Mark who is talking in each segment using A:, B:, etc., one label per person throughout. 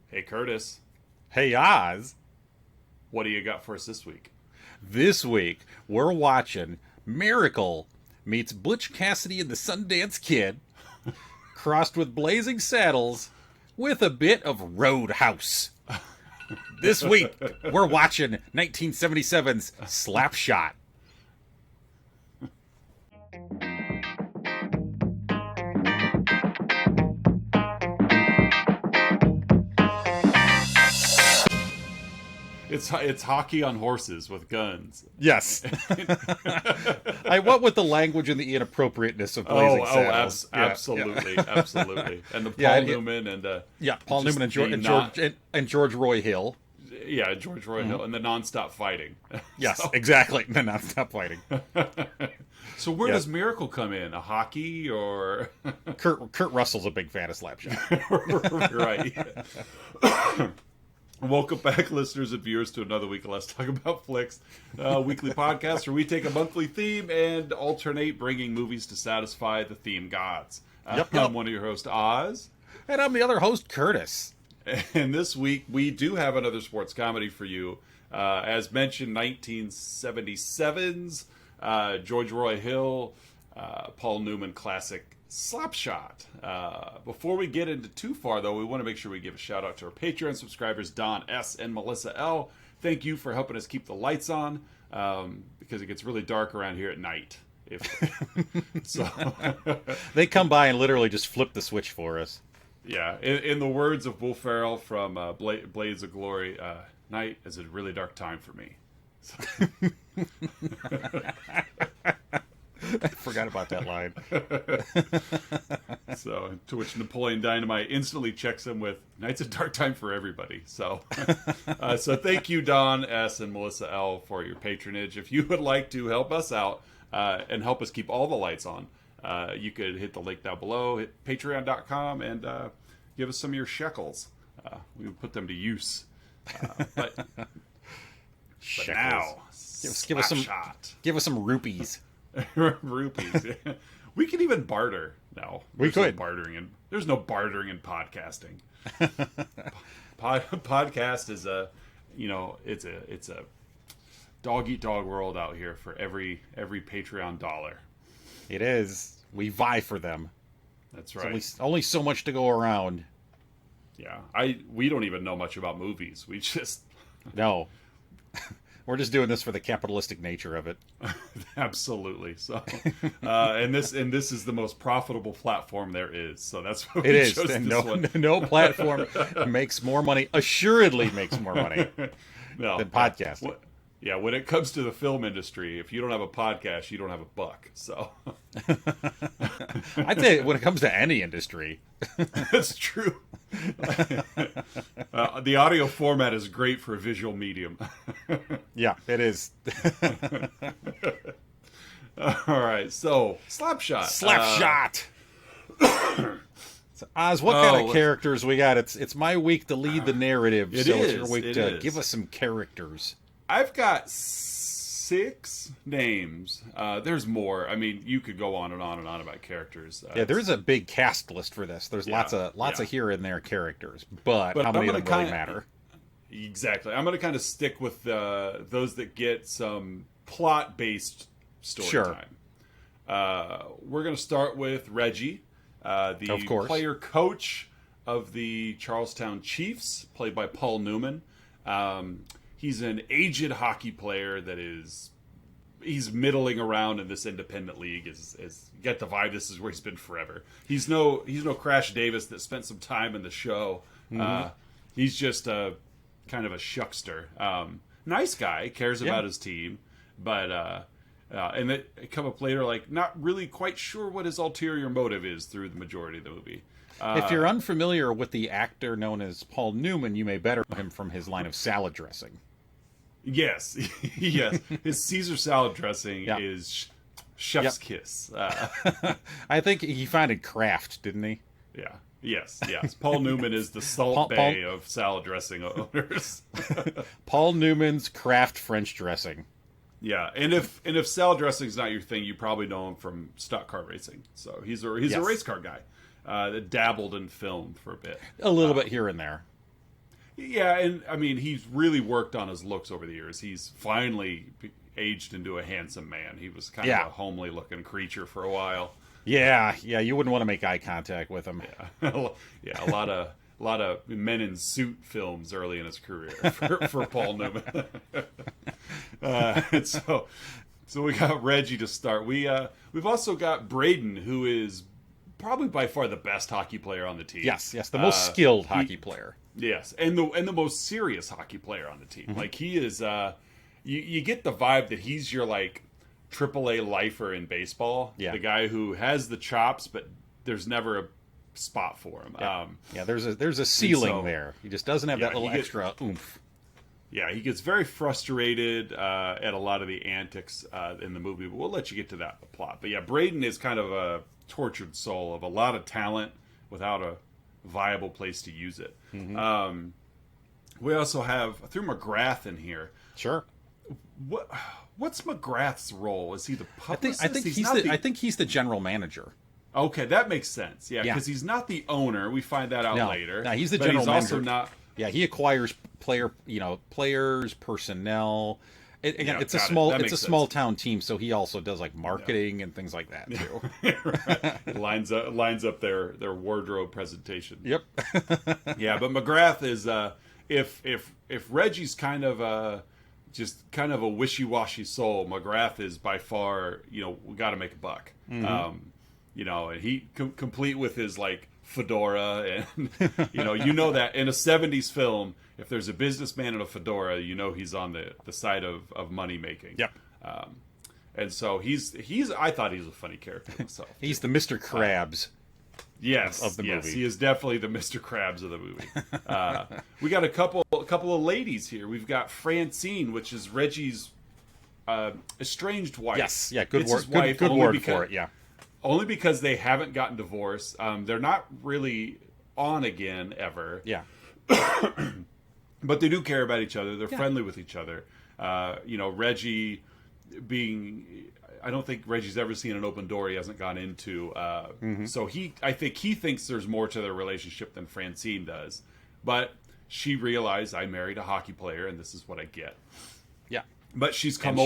A: Hey, Curtis,
B: Hey Oz,
A: what do you got for us this week?
B: this week we're watching Miracle meets Butch Cassidy and the Sundance Kid, crossed with Blazing Saddles, with a bit of Roadhouse. This week we're watching 1977's Slapshot.
A: It's hockey on horses with guns.
B: Yes. I went with the language and the inappropriateness of Blazing Saddles.
A: Absolutely, absolutely. And the
B: Yeah,
A: Paul Newman and
B: Paul
A: just
B: Newman and
A: the
B: George Roy Hill.
A: George Roy Hill and the nonstop fighting.
B: Yes,
A: So-
B: exactly. The non-stop fighting.
A: So where
B: Yeah.
A: does Miracle come in? A hockey or
B: Kurt Russell's a big fan of Slapshot.
A: right? Welcome back, listeners and viewers, to another week of Let's Talk About Flicks, weekly podcast where we take a monthly theme and alternate bringing movies to satisfy the theme gods.
B: Yep.
A: I'm one of your hosts, Oz,
B: And I'm the other host, Curtis.
A: and this week we do have another sports comedy for you. As mentioned, 1977's George Roy Hill, Paul Newman classic Slapshot. Before we get into too far, though, we want to make sure we give a shout out to our Patreon subscribers, Don S. and Melissa L. Thank you for helping us keep the lights on, because it gets really dark around here at night. So,
B: They come by and literally just flip the switch for us.
A: yeah, in the words of Will Ferrell from Blades of Glory, night is a really dark time for me.
B: I forgot about that line.
A: So, to which Napoleon Dynamite instantly checks him with, "Night's a dark time for everybody." So, so thank you, Don S. and Melissa L. for your patronage. If you would like to help us out and help us keep all the lights on, you could hit the link down below, hit patreon.com, and give us some of your shekels. We would put them to use. But now,
B: give us some
A: Slapshot.
B: give us some rupees.
A: Rupees. We can even barter now.
B: We could.
A: There's no bartering in podcasting. Podcast is it's a dog eat dog world out here for every Patreon dollar.
B: It is. We vie for them.
A: That's
B: There's
A: right.
B: only so much to go around.
A: Yeah. We don't even know much about movies. We just
B: No. We're just doing this for the capitalistic nature of it.
A: absolutely. So and this is the most profitable platform there is. So that's what
B: It
A: we
B: is.
A: chose
B: And
A: this one.
B: no platform makes more money, assuredly makes more money
A: No.
B: than podcasting.
A: Yeah, when it comes to the film industry, if you don't have a podcast, you don't have a buck. So
B: I'd say when it comes to any industry.
A: that's true. The audio format is great for a visual medium.
B: Yeah, it is.
A: All right, so Slapshot.
B: Slapshot. So, Oz, what kind of characters we got? It's my week to lead the narrative,
A: It
B: so it's
A: is,
B: your week
A: it
B: to
A: is.
B: give us some characters.
A: I've got 6 names. There's more. I mean, you could go on and on and on about characters.
B: Yeah, there's a big cast list for this. There's lots of here and there characters, but how many of them really matter?
A: Exactly. I'm going to kind of stick with those that get some plot-based story
B: Sure.
A: time. We're going to start with Reggie, the
B: Of course.
A: player coach of the Charlestown Chiefs, played by Paul Newman. He's an aged hockey player that he's middling around in this independent league. Is you get the vibe this is where he's been forever. He's no Crash Davis that spent some time in the show. He's just kind of a shuckster. Nice guy, cares about his team, but and it come up later, like not really quite sure what his ulterior motive is through the majority of the movie.
B: If you're unfamiliar with the actor known as Paul Newman, you may better know him from his line of salad dressing.
A: Yes, yes. His Caesar salad dressing
B: Yeah.
A: is chef's kiss.
B: I think he founded Kraft, didn't he?
A: Yeah. Yes. Paul Newman is the Salt Bay of salad dressing owners.
B: Paul Newman's Kraft French dressing.
A: Yeah, and if salad dressing is not your thing, you probably know him from stock car racing. So he's a race car guy that dabbled in film for a bit.
B: A little bit here and there.
A: Yeah, and I mean, he's really worked on his looks over the years. He's finally aged into a handsome man. He was kind of a homely looking creature for a while.
B: Yeah, you wouldn't want to make eye contact with him.
A: Yeah, yeah, a lot of men in suit films early in his career for Paul Newman. So we got Reggie to start. We've also got Braden, who is probably by far the best hockey player on the team.
B: Yes, the most skilled hockey player.
A: Yes, and the most serious hockey player on the team. Like he is, you get the vibe that he's your like AAA lifer in baseball.
B: Yeah,
A: the guy who has the chops, but there's never a spot for him.
B: Yeah, there's a ceiling there. He just doesn't have that little extra oomph.
A: Yeah, he gets very frustrated at a lot of the antics in the movie, but we'll let you get to that plot. But yeah, Braden is kind of a tortured soul of a lot of talent without a viable place to use it. We also threw McGrath in here.
B: Sure.
A: What's McGrath's role? Is he the publicist?
B: I think he's the general manager.
A: Okay, that makes sense. Yeah, because he's not the owner. We find that out later.
B: No, he's the
A: but
B: general
A: he's
B: manager.
A: Also not.
B: Yeah, he acquires players, personnel. It's a small town team, so he also does like marketing and things like that too.
A: Right. lines up their wardrobe presentation.
B: Yep.
A: Yeah, but McGrath is if Reggie's kind of just kind of a wishy-washy soul, McGrath is by far, we got to make a buck. And he complete with his like fedora and that in a 70s film, if there's a businessman in a fedora, he's on the side of money making.
B: Yep.
A: And so he's I thought he was a funny character himself.
B: He's the Mr. Krabs.
A: Of the movie. Yes, he is definitely the Mr. Krabs of the movie. We got a couple of ladies here. We've got Francine, which is Reggie's estranged wife.
B: Yes, yeah, good word. Good word for it. Yeah.
A: Only because they haven't gotten divorced. They're not really on again ever.
B: Yeah.
A: But they do care about each other. They're friendly with each other. Reggie I don't think Reggie's ever seen an open door he hasn't gone into. So I think he thinks there's more to their relationship than Francine does. But she realized I married a hockey player and this is what I get.
B: Yeah.
A: But she's come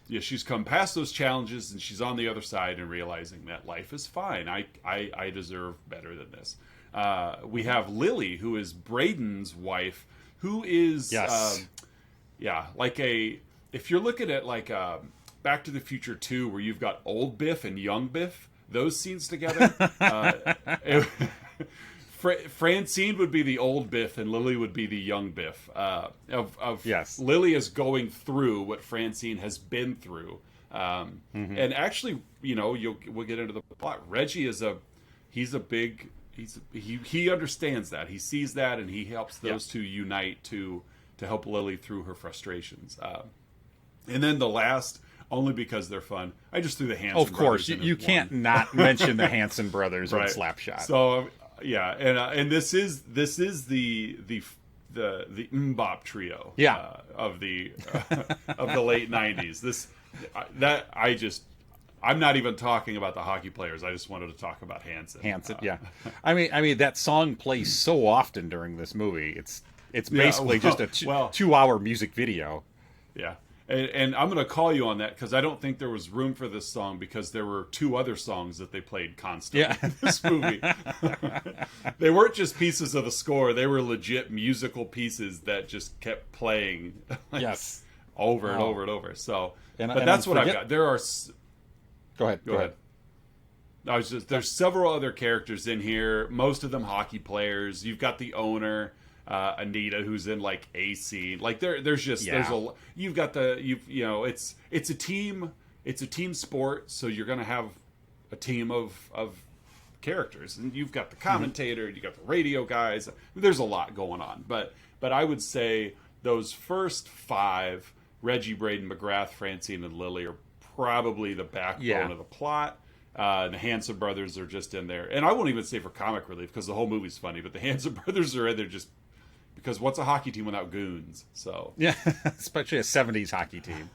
A: Yeah, she's come past those challenges and she's on the other side and realizing that life is fine. I deserve better than this. We have Lily, who is Braden's wife, who is if you're looking at like Back to the Future 2, where you've got old Biff and young Biff, those scenes together, Francine would be the old Biff and Lily would be the young Biff. Lily is going through what Francine has been through. And actually, we'll get into the plot. Reggie is he understands that. He sees that and he helps those two unite to help Lily through her frustrations. And then the last, only because they're fun, I just threw the Hanson Brothers.
B: Of course, you can't not mention the Hanson Brothers right. on Slapshot.
A: So and this is the Mbop trio. Of the late '90s. I'm not even talking about the hockey players. I just wanted to talk about Hanson.
B: Yeah. I mean that song plays so often during this movie. It's basically just a 2-hour music video.
A: Yeah. And I'm going to call you on that because I don't think there was room for this song because there were 2 other songs that they played constantly in this movie. They weren't just pieces of the score. They were legit musical pieces that just kept playing over and over and over. So, but that's what I've got. There are...
B: Go ahead.
A: There's several other characters in here. Most of them hockey players. You've got the owner... Anita, who's in like a scene, like there's you've got it's a team sport, so you're gonna have a team of characters, and you've got the commentator, you got the radio guys. There's a lot going on, but I would say those first 5, Reggie, Braden, McGrath, Francine, and Lily, are probably the backbone of the plot. The Hanson Brothers are just in there, and I won't even say for comic relief because the whole movie's funny, but the Hanson Brothers are in there just because what's a hockey team without goons? So
B: yeah, especially a '70s hockey team.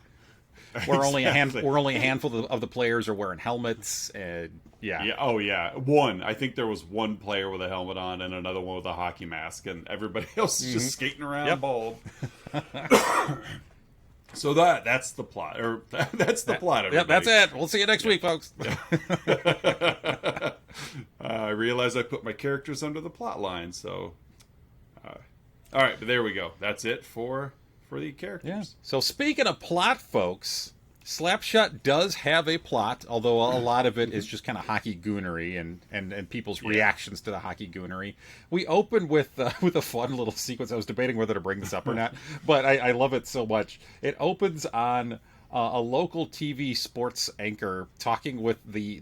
B: where only
A: Exactly.
B: only a handful of the players are wearing helmets. And
A: Yeah. Oh, yeah. One. I think there was one player with a helmet on and another one with a hockey mask, and everybody else is just skating around
B: Yep.
A: bald. So that's the plot, or that's the plot.
B: Yeah,
A: Everybody.
B: that's it. We'll see you next week, folks.
A: I realize I put my characters under the plot line, so. All right, but there we go. That's it for the characters.
B: Yeah. So speaking of plot, folks, Slapshot does have a plot, although a lot of it is just kind of hockey goonery and people's reactions to the hockey goonery. We open with a fun little sequence. I was debating whether to bring this up or not, but I love it so much. It opens on a local TV sports anchor talking with the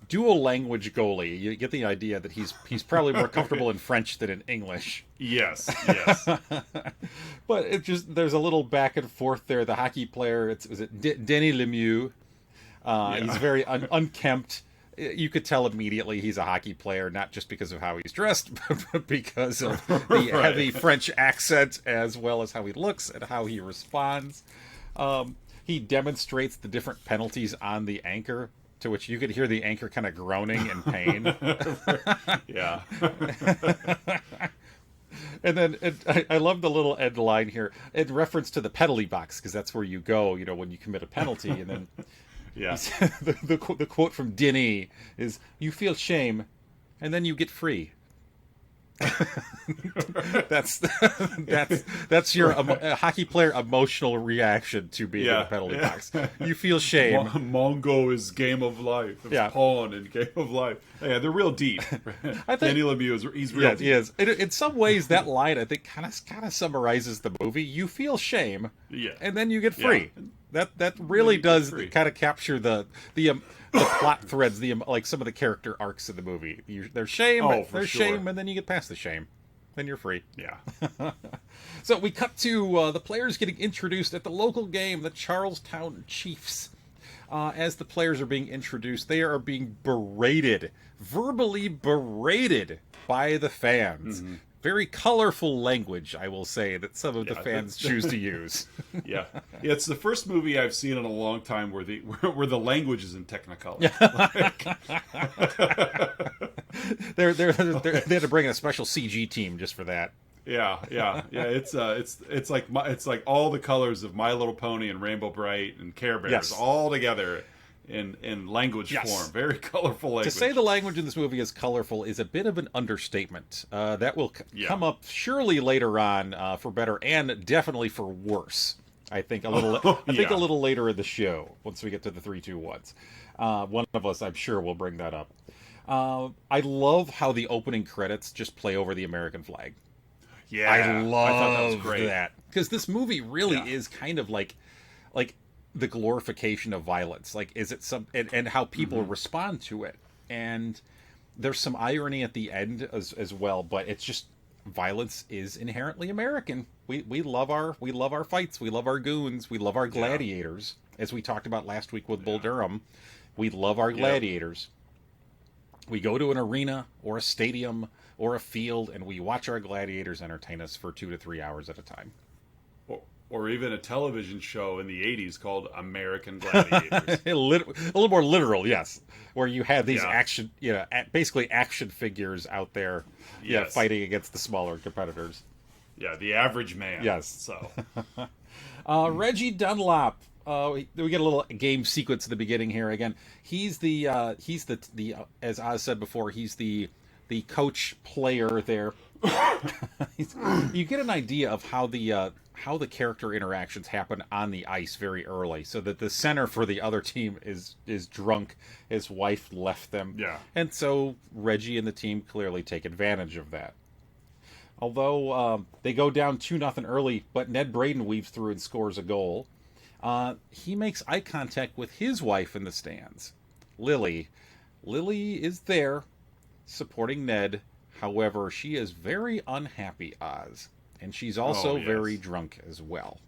B: dual language goalie. You get the idea that he's probably more comfortable in French than in English.
A: Yes.
B: But it just, there's a little back and forth there. The hockey player, was it Denis Lemieux? He's very unkempt. You could tell immediately he's a hockey player, not just because of how he's dressed, but because of the heavy French accent, as well as how he looks and how he responds. He demonstrates the different penalties on the anchor, to which you could hear the anchor kind of groaning in pain.
A: Yeah.
B: And then I love the little end line here in reference to the penalty box, because that's where you go, when you commit a penalty. And then
A: Yeah.
B: the quote from Denis is, "You feel shame, and then you get free." that's your hockey player emotional reaction to being in the penalty box. You feel shame.
A: Mongo is game of life. It's pawn in game of life. Yeah, they're real deep.
B: I think
A: Danny Lemieux he's real deep.
B: He is. In some ways, that line I think kind of summarizes the movie. You feel shame, and then you get free.
A: Yeah.
B: That really does kind of capture the plot threads, like some of the character arcs in the movie. There's shame, shame, and then you get past the shame. Then you're free.
A: Yeah.
B: So we cut to the players getting introduced at the local game, the Charlestown Chiefs. As the players are being introduced, they are being verbally berated by the fans. Mm-hmm. Very colorful language, I will say, that some of the fans choose to use.
A: Yeah, it's the first movie I've seen in a long time where the language is in Technicolor.
B: They had to bring in a special CG team just for that.
A: Yeah. It's like all the colors of My Little Pony and Rainbow Bright and Care Bears all together in language form. Very colorful language.
B: To say the language in this movie is colorful is a bit of an understatement. That will come up surely later on, for better and definitely for worse. I think a little later in the show, once we get to the 3, 2, 1s. One of us, I'm sure, will bring that up. I love how the opening credits just play over the American flag.
A: Yeah,
B: I love
A: thought that was great.
B: that, because this movie really is kind of like the glorification of violence. Like, is it and how people respond to it, and there's some irony at the end as well. But it's just, violence is inherently American. We love our fights. We love our goons. We love our gladiators. As we talked about last week with Bull Durham, we love our gladiators. We go to an arena or a stadium or a field, and we watch our gladiators entertain us for 2 to 3 hours at a time.
A: Or even a television show in the 80s called American Gladiators.
B: A little more literal, yes. Where you had these action, basically action figures out there fighting against the smaller competitors.
A: Yeah, the average man.
B: Yes.
A: So,
B: Reggie Dunlop. We get a little game sequence at the beginning here. Again, he's the as Oz said before, he's the coach player there. You get an idea of how the character interactions happen on the ice very early, so that the center for the other team is drunk. His wife left them, and so Reggie and the team clearly take advantage of that. Although they go down 2-0 early, but Ned Braden weaves through and scores a goal. He makes eye contact with his wife in the stands, Lily. Lily is there, supporting Ned. However, she is very unhappy, Oz. And she's also very drunk as well.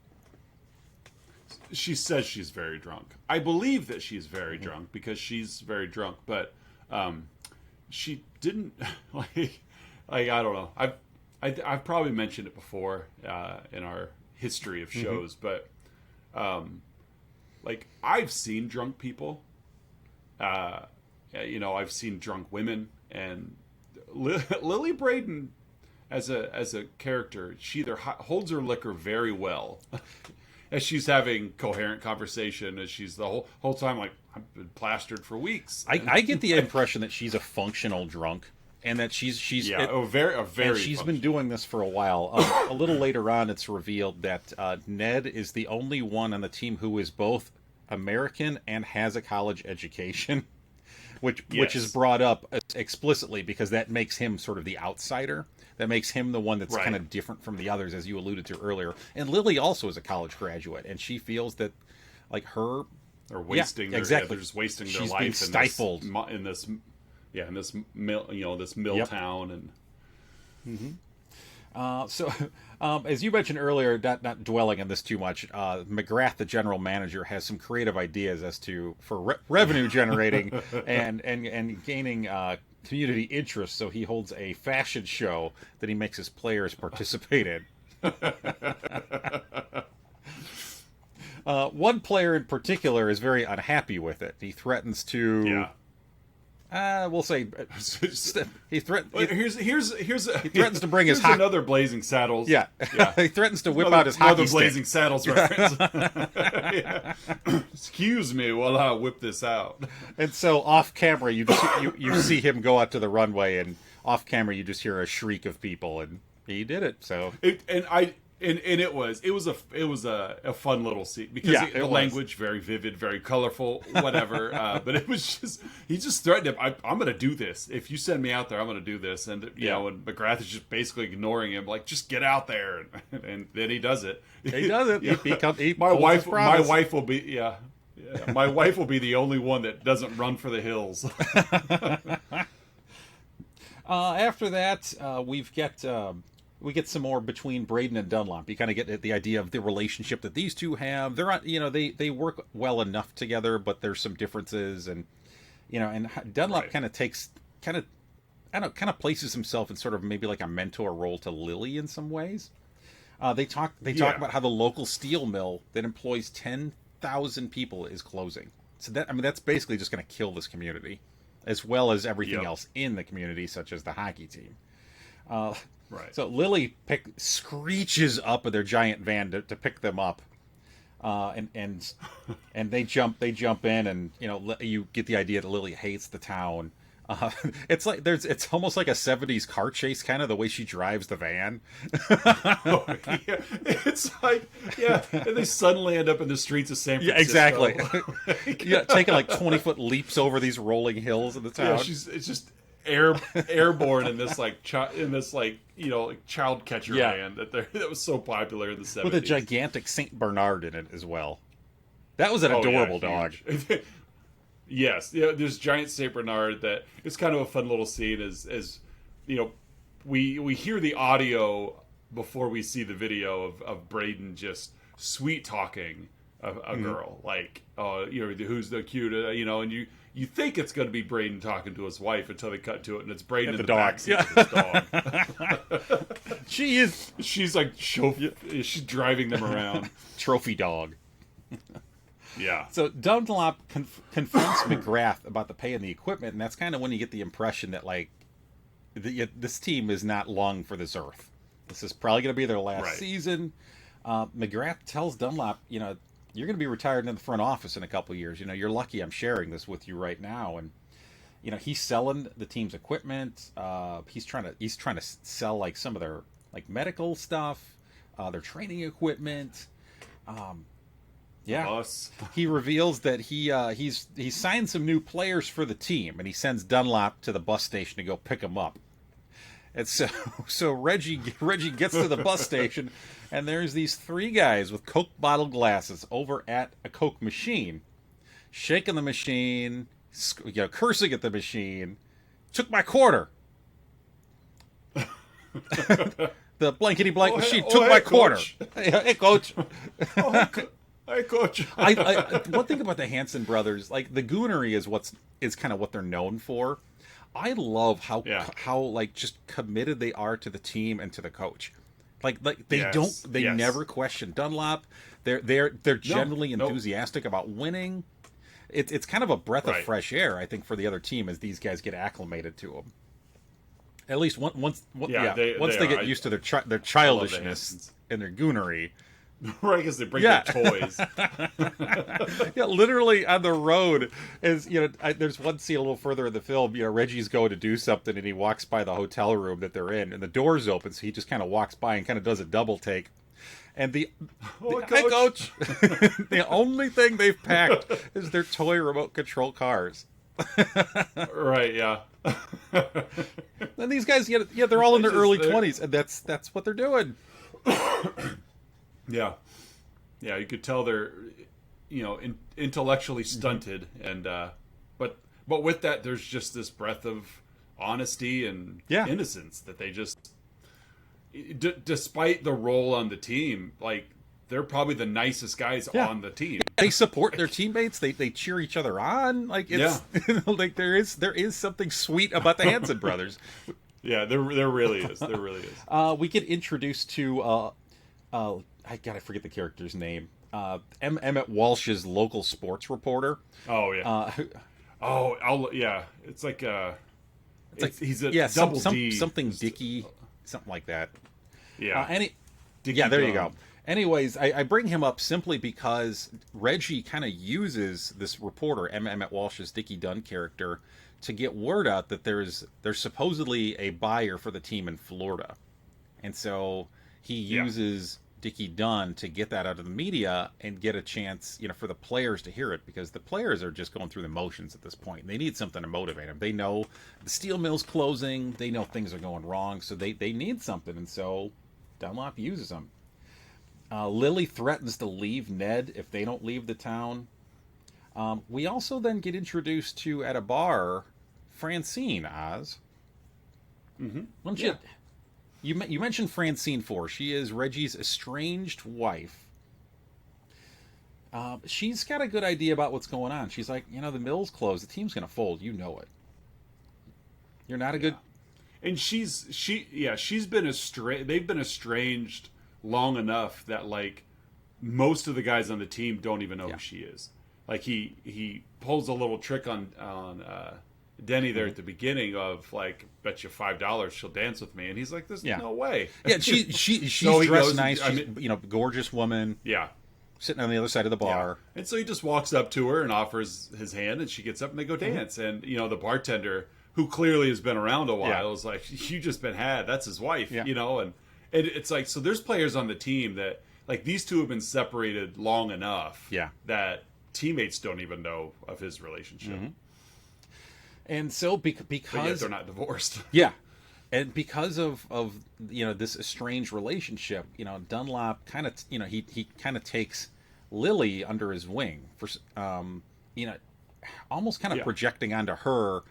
A: She says she's very drunk. I believe that she's very drunk because she's very drunk, but she didn't like I don't know. I've probably mentioned it before in our history of shows, but like I've seen drunk people. I've seen drunk women, and Lily Braden as a character, she either holds her liquor very well as she's having coherent conversation, as she's the whole time like, I've been plastered for weeks.
B: I get the impression that she's a functional drunk, and that she's
A: very
B: and she's been doing this for a while. A little later on, it's revealed that Ned is the only one on the team who is both American and has a college education, which is brought up explicitly because that makes him sort of the outsider. That makes him the one that's kind of different from the others, as you alluded to earlier. And Lily also is a college graduate, and she feels that, like, her...
A: They're wasting their,
B: exactly.
A: They're just wasting their
B: She's
A: life
B: being stifled
A: in this mill, this mill town. And
B: So, as you mentioned earlier, not dwelling on this too much, McGrath, the general manager, has some creative ideas as to for revenue generating and gaining community interest. So he holds a fashion show that he makes his players participate in. One player in particular is very unhappy with it. He threatens to. We'll say he threatens to bring his
A: another Blazing Saddles.
B: Yeah. He threatens to whip out his hockey stick.
A: Blazing Saddles reference. Excuse me while I whip this out.
B: And so off camera, you see him go out to the runway, and off camera you just hear a shriek of people, and he did it. So
A: it was a fun little scene because the language very vivid, very colorful, whatever. But it was just he just threatened him. I'm going to do this if you send me out there. I'm going to do this, and and McGrath is just basically ignoring him, like just get out there, and then he does it.
B: He does it.
A: My wife will be my wife will be the only one that doesn't run for the hills.
B: After that, we get some more between Braden and Dunlop. You kind of get the idea of the relationship that these two have. They're not, they work well enough together, but there's some differences, and and Dunlop kind of places himself in sort of maybe like a mentor role to Lily in some ways. They talk about how the local steel mill that employs 10,000 people is closing. So that's basically just going to kill this community, as well as everything else in the community, such as the hockey team. So Lily screeches up with their giant van to pick them up, and they jump in, and you get the idea that Lily hates the town. It's almost like a 70s car chase, kind of the way she drives the van.
A: It's like and they suddenly end up in the streets of San Francisco.
B: Exactly. Taking like 20-foot leaps over these rolling hills in the town.
A: It's just airborne in this child catcher band that was so popular in the 70s.
B: With a gigantic Saint Bernard in it as well. That was an adorable dog.
A: Yes, there's giant Saint Bernard. That it's kind of a fun little scene. As we hear the audio before we see the video of Braden just sweet talking a girl, like who's the cute, and you think it's going to be Braden talking to his wife until they cut to it, and it's Braden in the backseat of his dog. She's like she's driving them around.
B: Trophy dog.
A: Yeah.
B: So Dunlop confronts McGrath about the pay and the equipment, and that's kind of when you get the impression that this team is not long for this earth. This is probably going to be their last season. McGrath tells Dunlop, you're going to be retired in the front office in a couple of years. You're lucky I'm sharing this with you right now. And he's selling the team's equipment. He's trying to sell like some of their like medical stuff, their training equipment. He reveals that he's signed some new players for the team, and he sends Dunlop to the bus station to go pick them up. And so Reggie gets to the bus station, and there's these three guys with Coke bottle glasses over at a Coke machine, shaking the machine, cursing at the machine. Took my quarter. The blankety blank machine took my quarter. Hey, coach.
A: Hey, coach.
B: One thing about the Hanson brothers, like the goonery is kind of what they're known for. I love how like just committed they are to the team and to the coach. Like they
A: Yes.
B: don't, they
A: Yes.
B: never question Dunlop. They're generally enthusiastic about winning. It's kind of a breath of
A: Right.
B: fresh air, I think, for the other team as these guys get acclimated to him. At least once
A: They
B: get
A: are.
B: used to their
A: I love the
B: childishness
A: Hansons.
B: and their goonery.
A: Right, because they bring
B: Yeah.
A: their toys.
B: Yeah, literally on the road, as there's one scene a little further in the film. Reggie's going to do something, and he walks by the hotel room that they're in, and the door's open, so he just kind of walks by and kind of does a double take. And hi, coach. The only thing they've packed is their toy remote control cars.
A: Right, yeah.
B: And these guys, they're all in their early 20s, and that's what they're doing.
A: Yeah. Yeah, you could tell they're, intellectually stunted, and but with that, there's just this breath of honesty and innocence that they just, despite the role on the team, like they're probably the nicest guys on the team.
B: They support their teammates. They cheer each other on. Like it's like there is something sweet about the Hanson brothers.
A: Yeah, there really is. There really is.
B: We get introduced to I forget the character's name. Emmett Walsh's local sports reporter.
A: Oh yeah. It's like he's a double D.
B: Something Dicky, something like that.
A: Yeah.
B: There you go. Anyways, I bring him up simply because Reggie kind of uses this reporter, Emmett Walsh's Dickie Dunn character, to get word out that there's supposedly a buyer for the team in Florida. And so he uses Dickie Dunn to get that out of the media and get a chance, for the players to hear it, because the players are just going through the motions at this point. They need something to motivate them. They know the steel mill's closing. They know things are going wrong, so they need something. And so Dunlop uses them. Lily threatens to leave Ned if they don't leave the town. We also then get introduced to, at a bar, Francine, Oz.
A: Mm-hmm.
B: You mentioned Francine for. She is Reggie's estranged wife. She's got a good idea about what's going on. She's like, the mill's closed. The team's going to fold. You know it. You're not a good...
A: And she's been they've been estranged long enough that, like, most of the guys on the team don't even know who she is. Like, he pulls a little trick on Denny there at the beginning of, like, bet you $5 she'll dance with me, and he's like, there's no way.
B: Yeah, she's
A: So he
B: dressed
A: goes,
B: nice. She's, gorgeous woman.
A: Yeah.
B: Sitting on the other side of the bar.
A: Yeah. And so he just walks up to her and offers his hand, and she gets up and they go dance. And, the bartender, who clearly has been around a while, is like, you just been had. That's his wife, and it's like, so there's players on the team that, like, these two have been separated long enough that teammates don't even know of his relationship.
B: Mm-hmm. And so because
A: but yet they're not divorced.
B: Yeah. And because of this estranged relationship, Dunlop kind of, he kind of takes Lily under his wing for, almost kind of projecting onto her,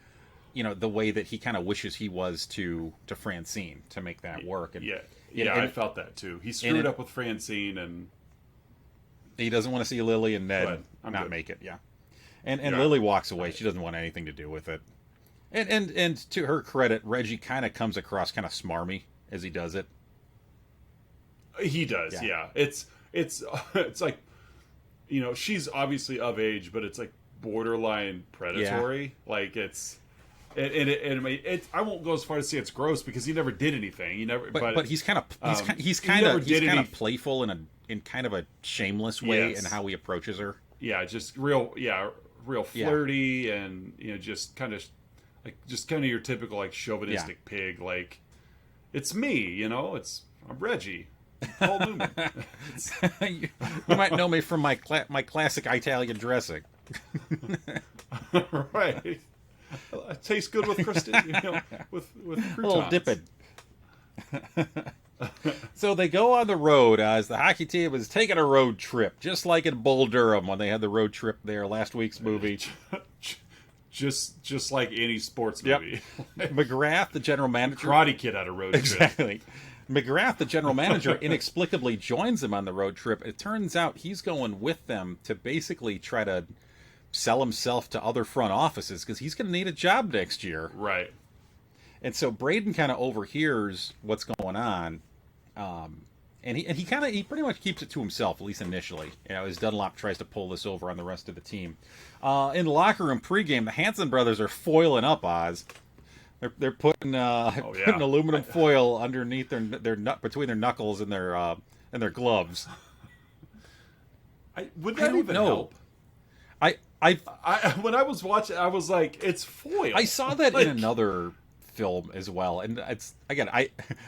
B: the way that he kind of wishes he was to Francine to make that work. And,
A: I felt that too. He screwed up with Francine, and
B: he doesn't want to see Lily and Ned not make it. Yeah. And Lily walks away. She doesn't want anything to do with it. And to her credit, Reggie kind of comes across kind of smarmy as he does it.
A: He does, yeah. It's like, she's obviously of age, but it's like borderline predatory. Yeah. Like it's, I won't go as far as to say it's gross because he never did anything. He never, but
B: he's kind of playful in kind of a shameless way in how he approaches her.
A: Yeah, just real flirty, and just kind of your typical, like, chauvinistic pig. Like, it's me, I'm Reggie, Paul Newman.
B: You might know me from my classic Italian dressing.
A: Right. It tastes good with croutons. With croutons.
B: A little dipping. So they go on the road as the hockey team is taking a road trip, just like in Bull Durham when they had the road trip there last week's movie.
A: Just like any sports movie.
B: McGrath, the general manager,
A: Karate Kid had a road trip.
B: Exactly. McGrath, the general manager, inexplicably joins them on the road trip. It turns out he's going with them to basically try to sell himself to other front offices because he's going to need a job next year.
A: Right.
B: And so Braden kind of overhears what's going on, And he pretty much keeps it to himself, at least initially. As Dunlop tries to pull this over on the rest of the team. In the locker room pregame, the Hanson brothers are foiling up Oz. They're putting putting aluminum foil underneath between their knuckles and their gloves.
A: Would that even help? When I was watching, I was like, it's foil.
B: I saw that in another film as well, and it's again,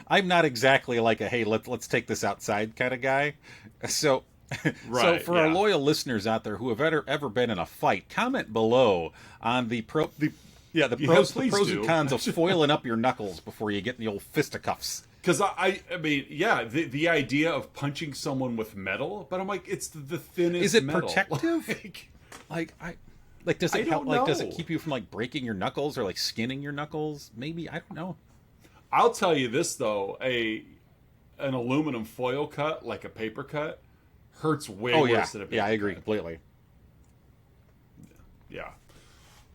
B: I'm not exactly like a hey, let's take this outside kind of guy. So so for our loyal listeners out there who have ever been in a fight, comment below on the pros and cons of foiling up your knuckles before you get in the old fisticuffs.
A: Because I mean, the idea of punching someone with metal, but I'm like, it's the thinnest.
B: Is it
A: metal.
B: protective? Does it help?
A: know.
B: Does it keep you from breaking your knuckles or skinning your knuckles? Maybe, I don't know.
A: I'll tell you this though, an aluminum foil cut, like a paper cut, hurts way worse than a paper cut.
B: Yeah, I agree completely.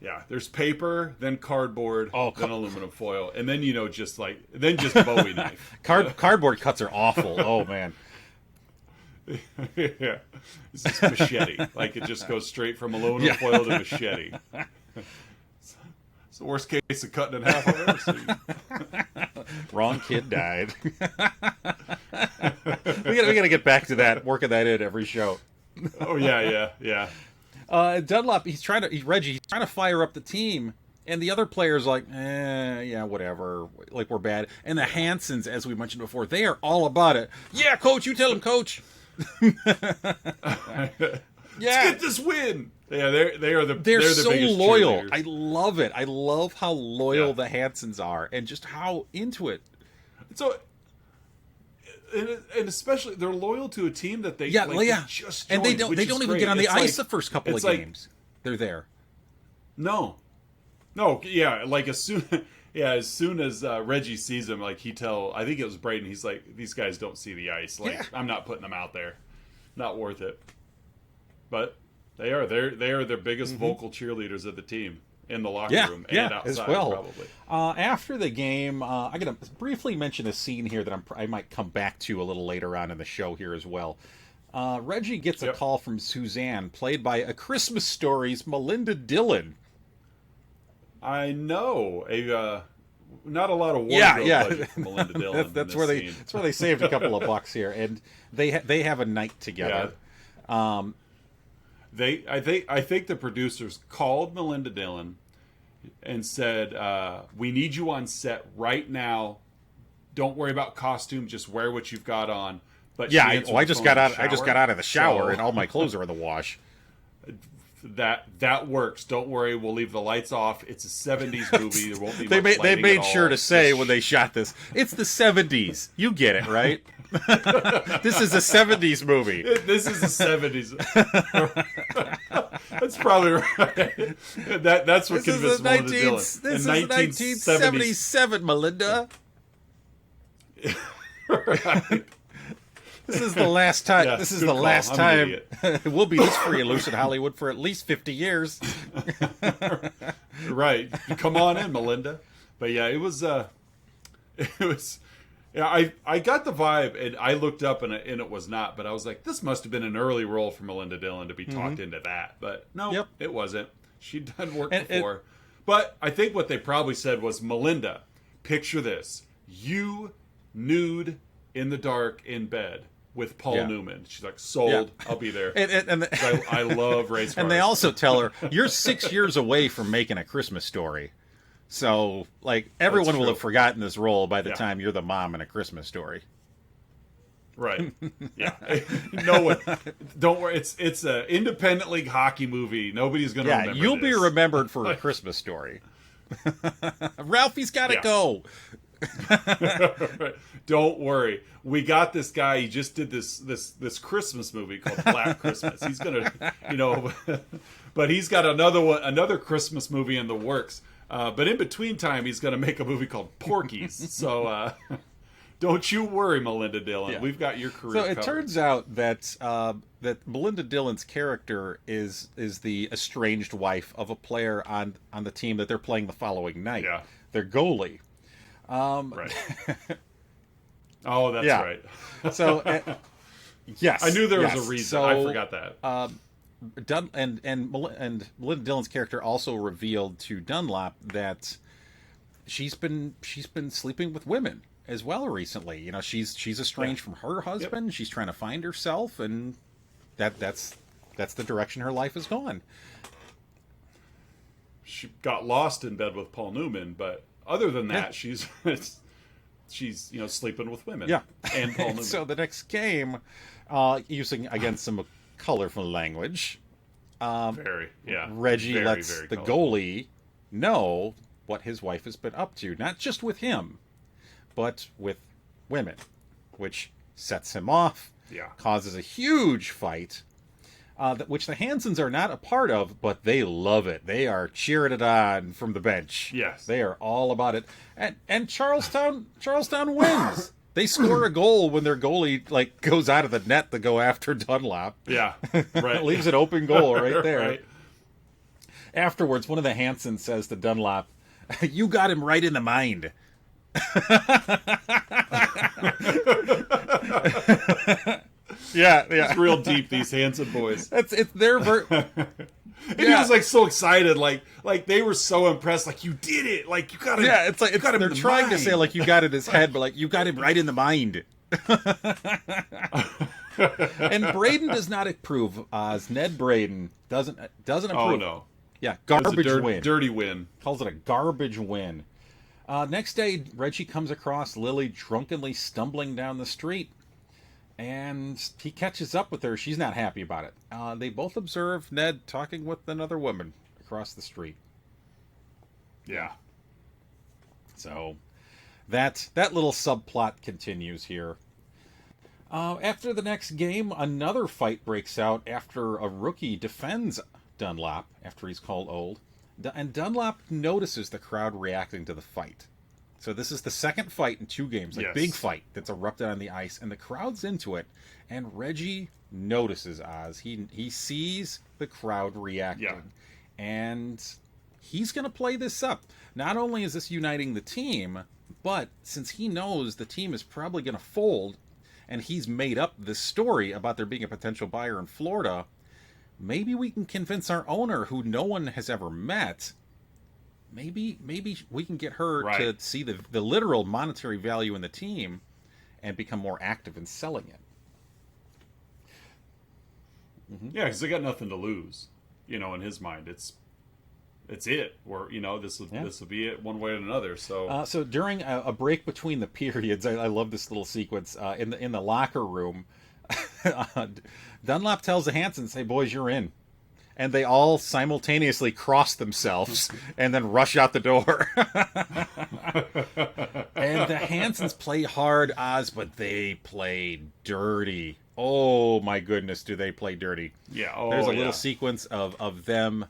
A: Yeah, there's paper, then cardboard, then aluminum foil, and then just Bowie knife.
B: Cardboard cuts are awful. Oh man.
A: Yeah, it's just machete. It just goes straight from aluminum foil to machete. It's the worst case of cutting in half I've ever seen.
B: Wrong kid died. we gotta get back to that. Working that in every show.
A: Oh yeah.
B: Dunlop, Reggie's trying to fire up the team, and the other players whatever, we're bad. And the Hansons, as we mentioned before, they are all about it. Yeah, coach, you tell him, coach.
A: Let's get this win. Yeah, they're
B: so
A: biggest
B: loyal.
A: cheerleaders.
B: I love it. I love how loyal the Hansons are, and just how into it.
A: So, and especially they're loyal to a team that they just joined,
B: and they don't even get on the ice the first couple of games. They're there.
A: No, yeah, as soon as Reggie sees him, I think it was Braden. He's like, these guys don't see the ice. I'm not putting them out there. Not worth it. But they are their biggest vocal cheerleaders of the team in the locker room and outside
B: as well.
A: Probably.
B: After the game, I'm going to briefly mention a scene here that I might come back to a little later on in the show here as well. Reggie gets a call from Suzanne, played by A Christmas Story's Melinda Dillon.
A: I know not a lot of budget for Melinda Dillon.
B: that's where they saved a couple of bucks here, and they have a night together.
A: Yeah. I think the producers called Melinda Dillon and said, "We need you on set right now. Don't worry about costume. Just wear what you've got on." But
B: I just got out of the shower, and all my clothes are in the wash.
A: That works. Don't worry. We'll leave the lights off. It's a 70s movie. There won't be
B: they
A: much
B: made
A: lighting at
B: sure
A: all.
B: to say when they shot this, it's the 70s. You get it, right? This is a 70s movie.
A: This is the 70s. That's probably right. That's what convinced Melinda Dillon.
B: This is 1977, Melinda.
A: Right.
B: This is the last time.
A: Yeah,
B: this is
A: good
B: the
A: call.
B: last
A: I'm
B: time we'll be this free and loose in Hollywood for at least 50 years.
A: Right. Come on in, Melinda. But yeah, it was. Yeah, I got the vibe, and I looked up, and it was not. But I was like, this must have been an early role for Melinda Dillon to be talked into that. But no, it wasn't. She'd done work before. But I think what they probably said was, Melinda, picture this: you nude in the dark in bed with Paul Newman. She's like, sold. I'll be there.
B: And
A: I love race cars.
B: And they also tell her, you're 6 years away from making A Christmas Story. So, everyone will have forgotten this role by the time you're the mom in A Christmas Story.
A: Right. Yeah. No one. Don't worry. It's a independent league hockey movie. Nobody's going to remember
B: you'll
A: this.
B: be remembered for A Christmas Story. Ralphie's got to go.
A: Don't worry. We got this guy. He just did this Christmas movie called Black Christmas. He's gonna, but he's got another Christmas movie in the works. But in between time, he's gonna make a movie called Porky's. So don't you worry, Melinda Dillon. Yeah. We've got your career.
B: So it turns out that that Melinda Dillon's character is the estranged wife of a player on the team that they're playing the following night.
A: Yeah.
B: Their goalie.
A: Right. Oh, that's
B: Yeah.
A: right.
B: So, yes.
A: I knew there was
B: yes.
A: a reason.
B: So,
A: I forgot that.
B: And Melinda Dillon's character also revealed to Dunlop that she's been sleeping with women as well recently. You know, she's estranged from her husband. Yep. She's trying to find herself, and that's the direction her life has gone.
A: She got lost in bed with Paul Newman, but other than that, she's sleeping with women.
B: Yeah,
A: and Paul Newman.
B: So the next game, using again some colorful language, Reggie lets the goalie know what his wife has been up to, not just with him, but with women, which sets him off.
A: Yeah, causes
B: a huge fight. Which the Hansons are not a part of, but they love it. They are cheering it on from the bench.
A: Yes.
B: They are all about it. And Charlestown wins. They score a goal when their goalie goes out of the net to go after Dunlop.
A: Yeah, right.
B: Leaves an open goal right there.
A: Right.
B: Afterwards, one of the Hansons says to Dunlop, "You got him right in the mind." Yeah.
A: It's real deep, these Hanson boys.
B: It's their
A: And he was so excited, like they were so impressed, like you did it, like you got him.
B: Yeah, it's like
A: they're
B: trying to say like you got it in his head, but like you got him right in the mind. And Braden does not approve. Ned Braden doesn't approve.
A: Oh no.
B: Yeah, garbage win.
A: Dirty win.
B: Calls it a garbage win. Next day, Reggie comes across Lily drunkenly stumbling down the street. And he catches up with her. She's not happy about it. They both observe Ned talking with another woman across the street.
A: Yeah.
B: So that little subplot continues here. After the next game, another fight breaks out after a rookie defends Dunlop after he's called old. And Dunlop notices the crowd reacting to the fight. So this is the second fight in 2 games, big fight that's erupted on the ice, and the crowd's into it. And Reggie notices Oz. He sees the crowd reacting, and he's going to play this up. Not only is this uniting the team, but since he knows the team is probably going to fold, and he's made up this story about there being a potential buyer in Florida, maybe we can convince our owner, who no one has ever met. Maybe we can get her to see the literal monetary value in the team and become more active in selling it.
A: Mm-hmm. Yeah, because they got nothing to lose. In his mind, it's it. Or this will be it one way or another. So
B: so during a break between the periods, I love this little sequence in the locker room. Dunlop tells the Hansons, "Hey boys, you're in." And they all simultaneously cross themselves and then rush out the door. And the Hansons play hard, Oz, but they play dirty. Oh, my goodness, do they play dirty.
A: Yeah.
B: There's a little sequence of them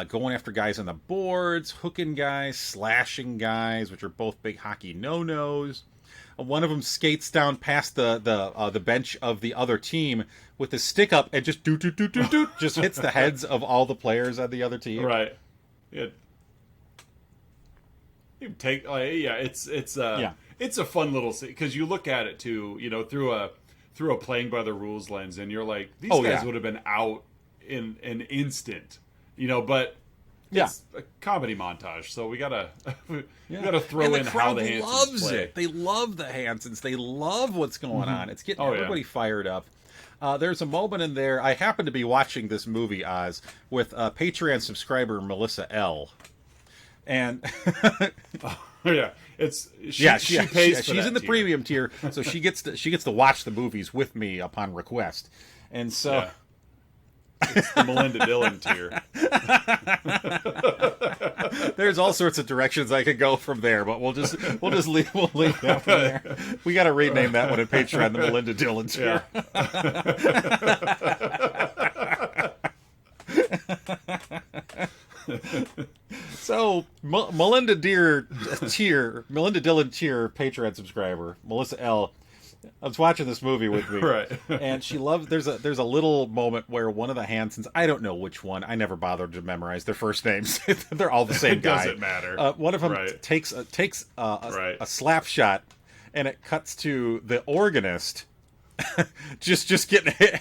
B: going after guys on the boards, hooking guys, slashing guys, which are both big hockey no-nos. One of them skates down past the bench of the other team with his stick up and just doot just hits the heads of all the players on the other team.
A: Right. You take it's a fun little because you look at it too, through a playing by the rules lens, and you're like, these guys would have been out in an instant, but. It's a comedy montage, so we gotta throw in how the Hansons
B: loves
A: play.
B: It. They love the Hansons. They love what's going on. It's getting everybody fired up. There's a moment in there. I happen to be watching this movie, Oz, with Patreon subscriber Melissa L. And she pays. She's in the premium tier, so she gets to watch the movies with me upon request. And so.
A: Yeah. It's the Melinda Dillon tier.
B: There's all sorts of directions I could go from there, but we'll leave that from there. We got to rename that one at Patreon the Melinda Dillon tier. So Melinda Dillon tier Patreon subscriber Melissa L. I was watching this movie with me,
A: right?
B: And she loved. There's a little moment where one of the Hansons, I don't know which one, I never bothered to memorize their first names. They're all the same guy.
A: Doesn't matter.
B: One of them takes a slap shot and it cuts to the organist just getting hit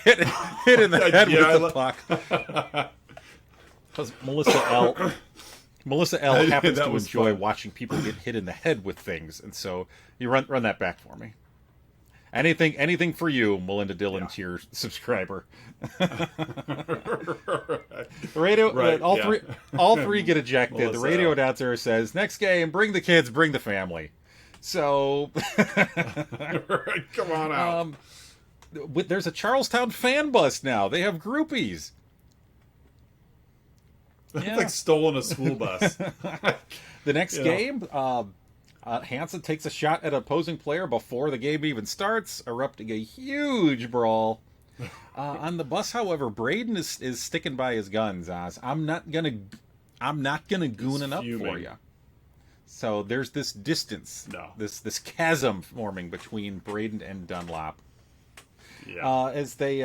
B: in the head with the puck. Because Melissa L happens to enjoy watching people get hit in the head with things, and so you run that back for me. Anything for you, Melinda Dillon, tier subscriber. The radio, right, all three get ejected. Melissa, the radio announcer says, "Next game, bring the kids, bring the family." So,
A: come on out.
B: There's a Charlestown fan bus now. They have groupies.
A: It's like stolen a school bus.
B: The next game, Hanson takes a shot at an opposing player before the game even starts, erupting a huge brawl. On the bus, however, Braden is sticking by his guns. I'm not gonna goon it up for you. So there's this distance, this chasm forming between Braden and Dunlop. Yeah. As they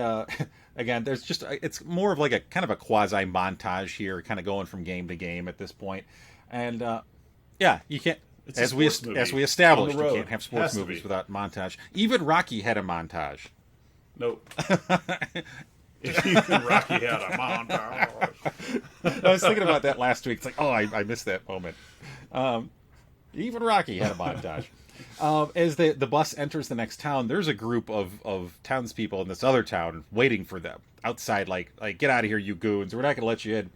B: again, there's just it's more of like a kind of a quasi montage here, kind of going from game to game at this point, and you can't. As we established, you can't have sports movies without montage. Even Rocky had a montage.
A: Nope. Even Rocky had a montage.
B: I was thinking about that last week. It's like, I missed that moment. Even Rocky had a montage. As the bus enters the next town, there's a group of townspeople in this other town waiting for them outside, like get out of here, you goons! We're not going to let you in.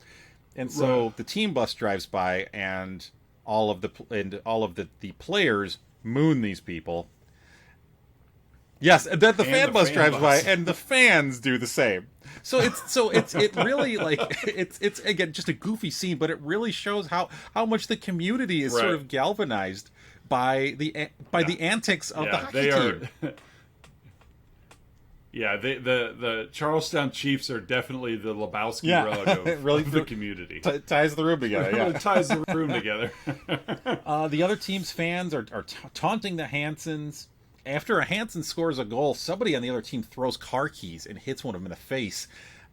B: And so the team bus drives by, and all of the players moon these people. Yes, and then the fan bus drives by, and the fans do the same. So it really like it's again just a goofy scene, but it really shows how much the community is sort of galvanized by the antics of the hockey team.
A: Yeah, the Charlestown Chiefs are definitely the Lebowski rug of really the community.
B: Ties the room together. Yeah,
A: it ties the room together.
B: The other team's fans are taunting the Hansons. After a Hanson scores a goal, somebody on the other team throws car keys and hits one of them in the face,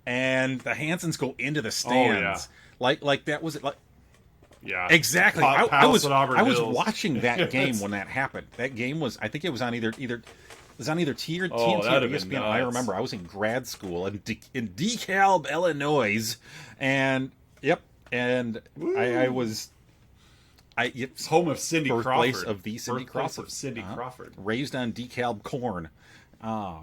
B: and the Hansons go into the stands. Like that was like.
A: Yeah,
B: exactly. I was watching that game when that happened. That game was, I think it was on either TNT or ESPN. I remember I was in grad school in DeKalb, Illinois, and I was. It's
A: home of Cindy Crawford.
B: Birthplace of the Cindy Crawford.
A: Crawford.
B: Raised on DeKalb corn. I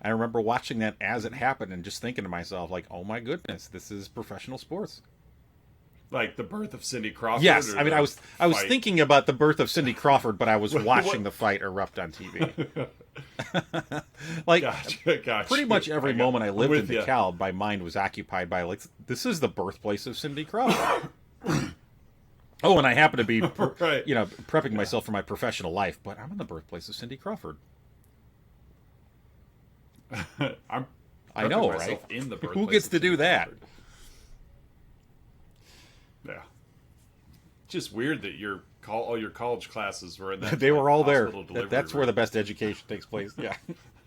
B: remember watching that as it happened and just thinking to myself, like, oh my goodness, this is professional sports.
A: Like the birth of Cindy Crawford?
B: Yes, I mean, I was thinking about the birth of Cindy Crawford, but I was watching the fight erupt on TV. Gotcha. Pretty much every moment I lived in DeKalb, my mind was occupied by, like, this is the birthplace of Cindy Crawford. Oh, and I happen to be, prepping myself for my professional life, but I'm in the birthplace of Cindy Crawford. I know, right?
A: In the
B: Who gets to do that?
A: Yeah. Just weird that all your college classes were in that.
B: They were all there. That's where the best education takes place. Yeah.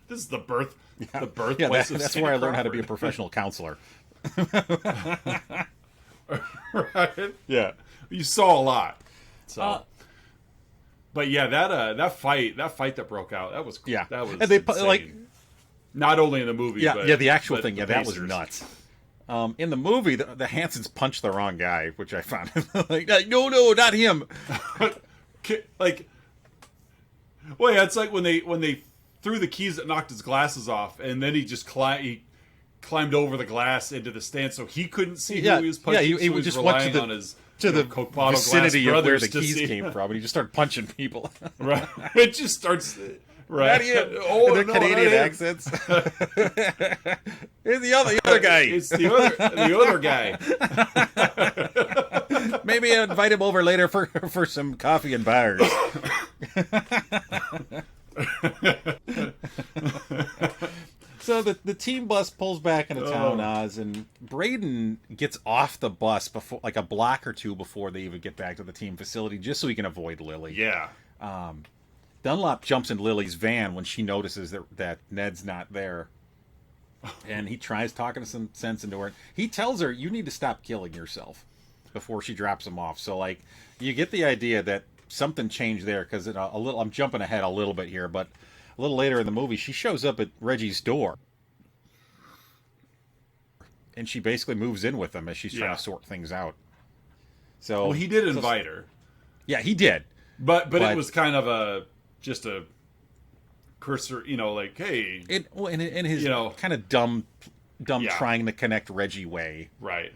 A: This is the birthplace of
B: that's
A: Cindy
B: where I learned
A: Crawford.
B: how to be a professional counselor.
A: Right?
B: Yeah.
A: You saw a lot. So but yeah, that fight that broke out, that was and they insane. Not only in the movie, but
B: the actual thing, that was nuts. In the movie, the Hansons punched the wrong guy, which I found like, no, not him.
A: Like, well, yeah, it's like when they threw the keys that knocked his glasses off, and then he just climbed over the glass into the stand, so he couldn't see who he was punching.
B: Yeah, he
A: was
B: just
A: relying
B: went to
A: on his
B: Coke bottle vicinity of where the keys came from, and he just started punching people.
A: Right, it just starts. Right.
B: Their Canadian accents. It's the other guy.
A: It's the other guy.
B: Maybe I'll invite him over later for some coffee and bars. So the team bus pulls back into town, Oz, and Braden gets off the bus before, like a block or two before they even get back to the team facility, just so he can avoid Lily.
A: Yeah.
B: Dunlop jumps in Lily's van when she notices that Ned's not there. And he tries talking some sense into her. He tells her, you need to stop killing yourself, before she drops him off. So, like, you get the idea that something changed there because a little. I'm jumping ahead a little bit here, but a little later in the movie, she shows up at Reggie's door, and she basically moves in with him as she's trying to sort things out. So,
A: well, he did invite her.
B: Yeah, he did.
A: But it was kind of just a cursor, like, hey,
B: in his kind of dumb trying to connect Reggie way,
A: right?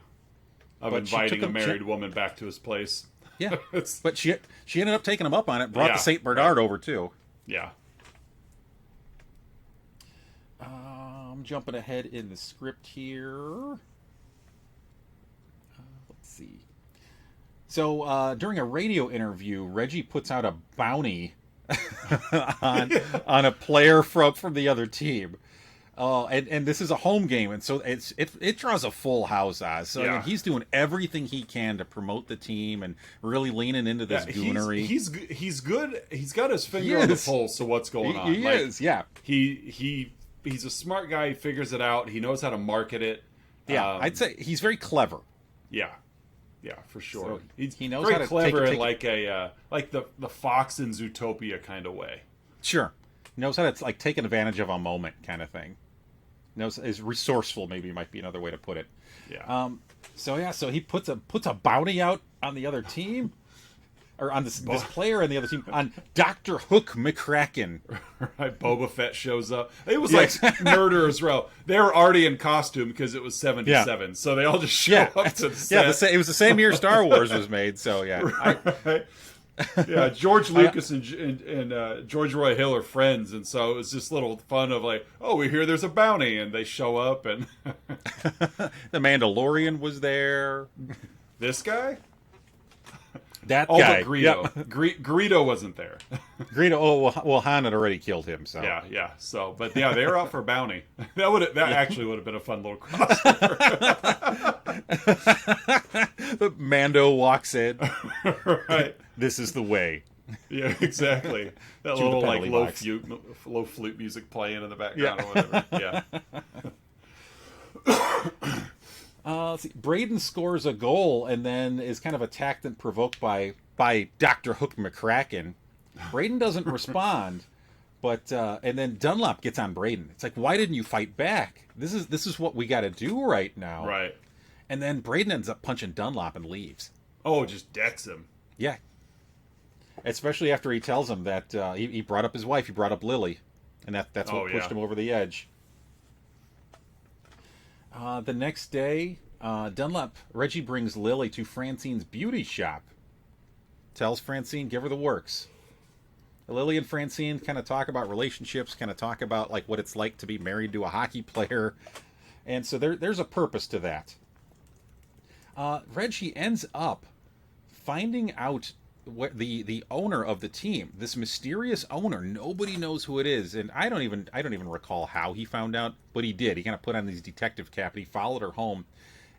A: Of inviting a married woman back to his place.
B: Yeah, but she ended up taking him up on it. Brought the Saint Bernard over too.
A: Yeah.
B: I'm jumping ahead in the script here. Let's see. So during a radio interview, Reggie puts out a bounty on a player from the other team. And this is a home game, and so it draws a full house, Oz. So I mean, he's doing everything he can to promote the team and really leaning into this goonery.
A: He's good. He's got his finger on the pulse of what's going on.
B: He is, yeah.
A: He's a smart guy. He figures it out. He knows how to market it.
B: Yeah, I'd say he's very clever.
A: Yeah, for sure.
B: So he knows
A: very
B: how to
A: clever
B: take
A: in like the Fox in Zootopia kind of way.
B: Sure, he knows how to like take advantage of a moment kind of thing. Is resourceful, maybe might be another way to put it.
A: Yeah.
B: So he puts a bounty out on the other team, or on this player on the other team, on Dr. Hook McCracken.
A: Right, Boba Fett shows up. It was like Murderer's Row. They were already in costume because it was 77, so they all just show up to the set.
B: Yeah, it was the same year Star Wars was made, so yeah.
A: Right. Yeah, George Lucas and George Roy Hill are friends, and so it was just little fun of like, oh, we hear there's a bounty, and they show up, and
B: the Mandalorian was there.
A: This guy,
B: that guy,
A: but Greedo. Yep. Greedo wasn't there.
B: Greedo. Well, Han had already killed him. So
A: yeah. So, but yeah, they were out for bounty. That actually would have been a fun little crossover. The
B: Mando walks in.
A: Right.
B: This is the way.
A: Yeah, exactly. That little like low flute music playing in the background or whatever. Yeah.
B: Let's see. Braden scores a goal and then is kind of attacked and provoked by Dr. Hook McCracken. Braden doesn't respond, but and then Dunlop gets on Braden. It's like, why didn't you fight back? This is what we got to do right now.
A: Right.
B: And then Braden ends up punching Dunlop and leaves.
A: Oh, just decks him.
B: Yeah. Especially after he tells him that he brought up his wife, he brought up Lily, and that's what pushed him over the edge. The next day, Reggie brings Lily to Francine's beauty shop. Tells Francine, give her the works. Lily and Francine kind of talk about relationships, kind of talk about like what it's like to be married to a hockey player. And so there's a purpose to that. Reggie ends up finding out what the owner of the team, this mysterious owner, nobody knows who it is, and I don't even recall how he found out, but he did. He kind of put on his detective cap and he followed her home,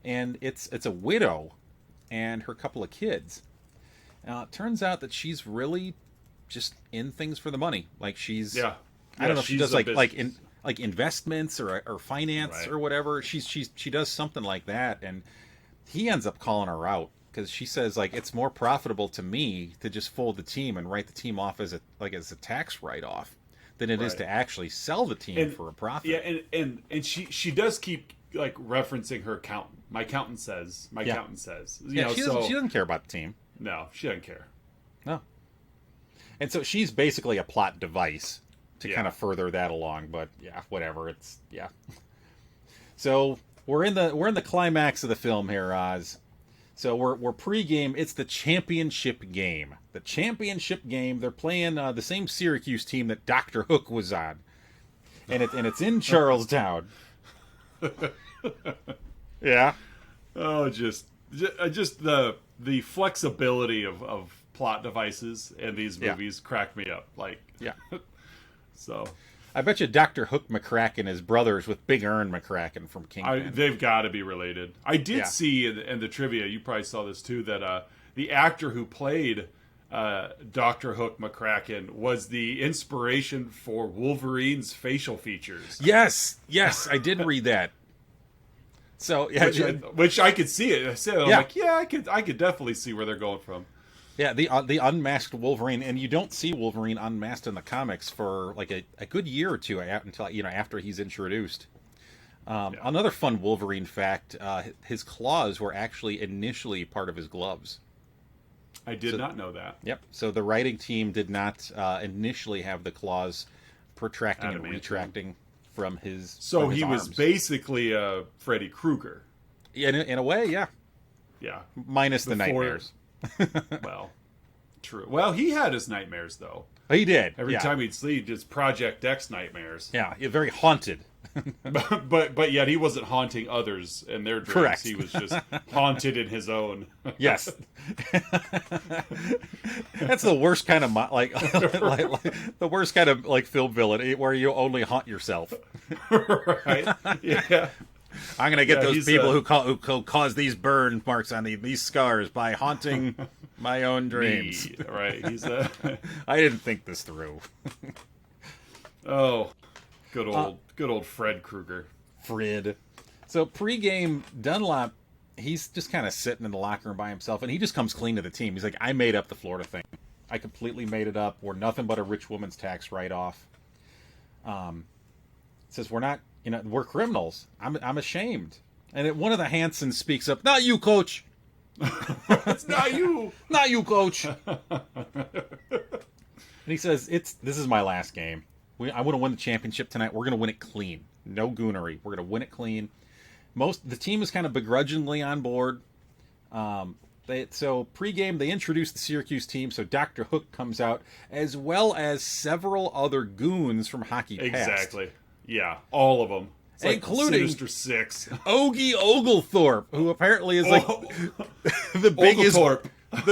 B: and it's a widow and her couple of kids. It turns out that she's really just in things for the money. Like she's I don't know if she does like investments or finance or whatever. She does something like that, and he ends up calling her out because she says like it's more profitable to me to just fold the team and write the team off as a tax write-off than it is to actually sell the team for a profit.
A: Yeah, and she does keep like referencing her accountant. My accountant says. You know,
B: she doesn't care about the team.
A: No, she doesn't care.
B: No. And so she's basically a plot device to kind of further that along, but whatever. So we're in the climax of the film here, Oz. So we're pre-game. It's the championship game. The championship game. They're playing the same Syracuse team that Dr. Hook was on, and it's in Charlestown. Yeah.
A: Oh, just the flexibility of plot devices in these movies crack me up. Like, so
B: I bet you Dr. Hook McCracken is brothers with Big Ern McCracken from Kingpin.
A: They've got to be related. I did see in the trivia, you probably saw this too, that the actor who played Dr. Hook McCracken was the inspiration for Wolverine's facial features.
B: Yes, I did read that. So
A: which I could see it. I said, I'm like, I could definitely see where they're going from.
B: Yeah, the unmasked Wolverine, and you don't see Wolverine unmasked in the comics for like a good year or two until after he's introduced. Another fun Wolverine fact: his claws were actually initially part of his gloves.
A: I did not know that.
B: Yep. So the writing team did not initially have the claws protracting and retracting from his.
A: So
B: from his
A: he
B: arms.
A: was basically a Freddy Krueger.
B: In a way, yeah.
A: Yeah.
B: Minus the nightmares.
A: Well, true. Well, he had his nightmares though.
B: He did.
A: Every time he'd sleep, just Project X nightmares.
B: Yeah, very haunted.
A: but yet he wasn't haunting others in their dreams.
B: Correct.
A: He was just haunted in his own.
B: Yes. That's the worst kind of like the worst kind of like film villain where you only haunt yourself.
A: Right? Yeah.
B: I'm gonna get those people who cause these burn marks on these scars by haunting my own dreams.
A: Me, right?
B: I didn't think this through.
A: Oh, good old Fred Krueger.
B: Fred. So pregame, Dunlop, he's just kind of sitting in the locker room by himself, and he just comes clean to the team. He's like, "I made up the Florida thing. I completely made it up. We're nothing but a rich woman's tax write-off." Says we're not. We're criminals. I'm ashamed. And one of the Hansons speaks up. Not you, coach.
A: It's not you.
B: Not you, coach. And he says, this is my last game. I want to win the championship tonight. We're going to win it clean. No goonery. We're going to win it clean. The team is kind of begrudgingly on board. So pregame, they introduce the Syracuse team. So Dr. Hook comes out, as well as several other goons from Hockey Past.
A: Exactly. Yeah, all of them. It's
B: including
A: Sinister Six.
B: Ogie Oglethorpe, who apparently is like the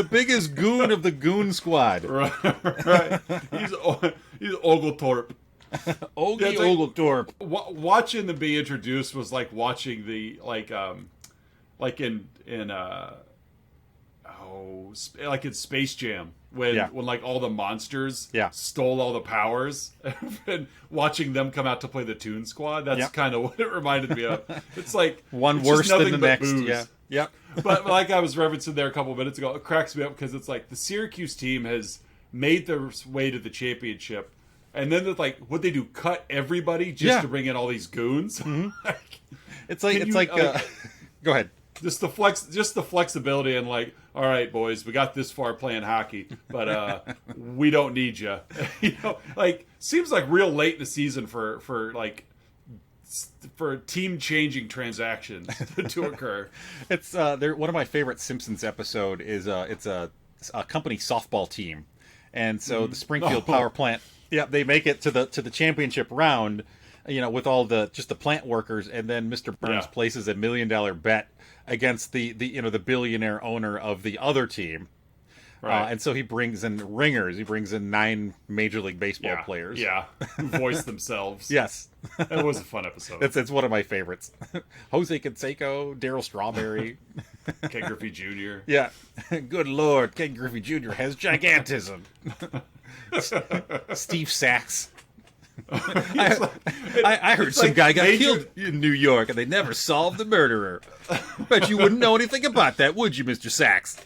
B: biggest goon of the goon squad.
A: Right. He's Oglethorpe.
B: Ogie Oglethorpe.
A: Watching them be introduced was like watching the in Space Jam when like all the monsters stole all the powers, and watching them come out to play the Toon Squad. That's kind of what it reminded me of. It's like
B: one worse than the next.
A: Booze.
B: Yeah.
A: But like I was referencing there a couple minutes ago, it cracks me up because it's like the Syracuse team has made their way to the championship, and then they're like, what they do? Cut everybody just to bring in all these goons.
B: Mm-hmm. Go ahead.
A: Just the flexibility and like, all right, boys, we got this far playing hockey, but we don't need you. Seems like real late in the season for team changing transactions to occur.
B: It's one of my favorite Simpsons episode is it's a company softball team, and so the Springfield power plant. Yeah, they make it to the championship round, with all the plant workers, and then Mr. Burns places $1 million bet against the billionaire owner of the other team. Right. And so he brings in ringers. He brings in 9 Major League Baseball players.
A: Yeah, who voice themselves.
B: Yes.
A: That was a fun episode.
B: It's one of my favorites. Jose Canseco, Daryl Strawberry.
A: Ken Griffey Jr.
B: Yeah. Good Lord, Ken Griffey Jr. has gigantism. Steve Sachs. I heard some guy got killed in New York and they never solved the murderer. Bet you wouldn't know anything about that, would you, Mr. Sachs?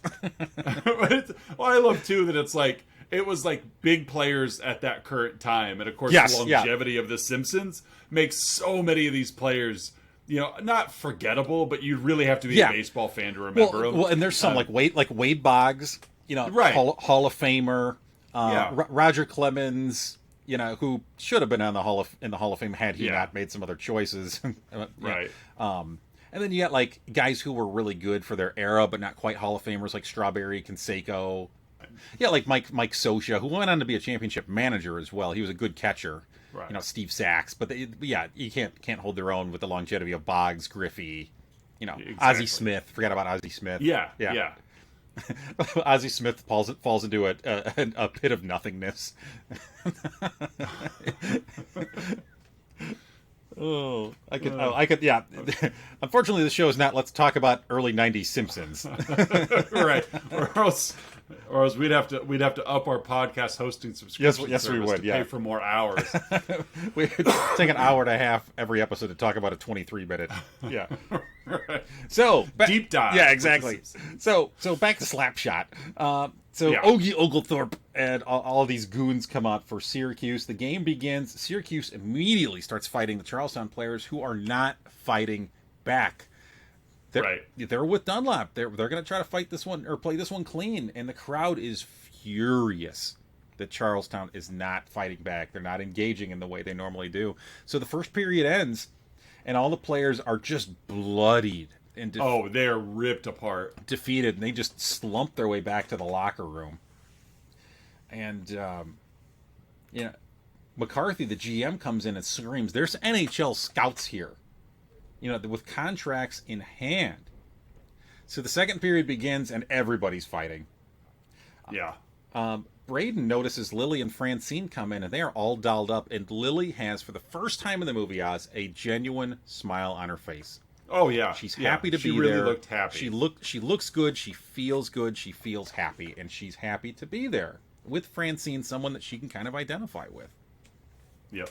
A: I love too that it's like it was like big players at that current time, and of course the longevity of the Simpsons makes so many of these players not forgettable, but you really have to be a baseball fan to remember them.
B: Well, and there's some like Wade Boggs, Hall of Famer, Roger Clemens. Who should have been in the Hall of Fame had he not made some other choices.
A: Right.
B: And then you got like guys who were really good for their era, but not quite Hall of Famers, like Strawberry, Canseco. Yeah, like Mike Scioscia, who went on to be a championship manager as well. He was a good catcher. Right. Steve Sachs, but you can't hold their own with the longevity of Boggs, Griffey. Exactly. Ozzie Smith. Forgot about Ozzie Smith.
A: Yeah.
B: Ozzie Smith falls into a pit of nothingness. I could. Unfortunately, the show is not. Let's talk about early '90s Simpsons.
A: Right, or else we'd have to up our podcast hosting subscription.
B: Yes, we would.
A: Pay for more hours.
B: We take an hour and a half every episode to talk about a 23-minute. Yeah.
A: Right.
B: So
A: deep dive.
B: Yeah, exactly. So back to Slapshot. So
A: Yeah.
B: Ogie Oglethorpe and all these goons come out for Syracuse. The game begins. Syracuse immediately starts fighting the Charlestown players, who are not fighting back. They're with Dunlop. They're going to try to fight this one or play this one clean, and the crowd is furious that Charlestown is not fighting back. They're not engaging in the way they normally do. So the first period ends, and all the players are just bloodied and
A: they're ripped apart,
B: defeated, and they just slump their way back to the locker room. And McCarthy, the GM, comes in and screams, "There's NHL scouts here, with contracts in hand." So the second period begins, and everybody's fighting.
A: Yeah.
B: Braden notices Lily and Francine come in, and they are all dolled up, and Lily has, for the first time in the movie, Oz, a genuine smile on her face.
A: Oh yeah,
B: she's happy to be there. She really looked happy. She looks good. She feels good. She feels happy, and she's happy to be there with Francine, someone that she can kind of identify with.
A: Yep.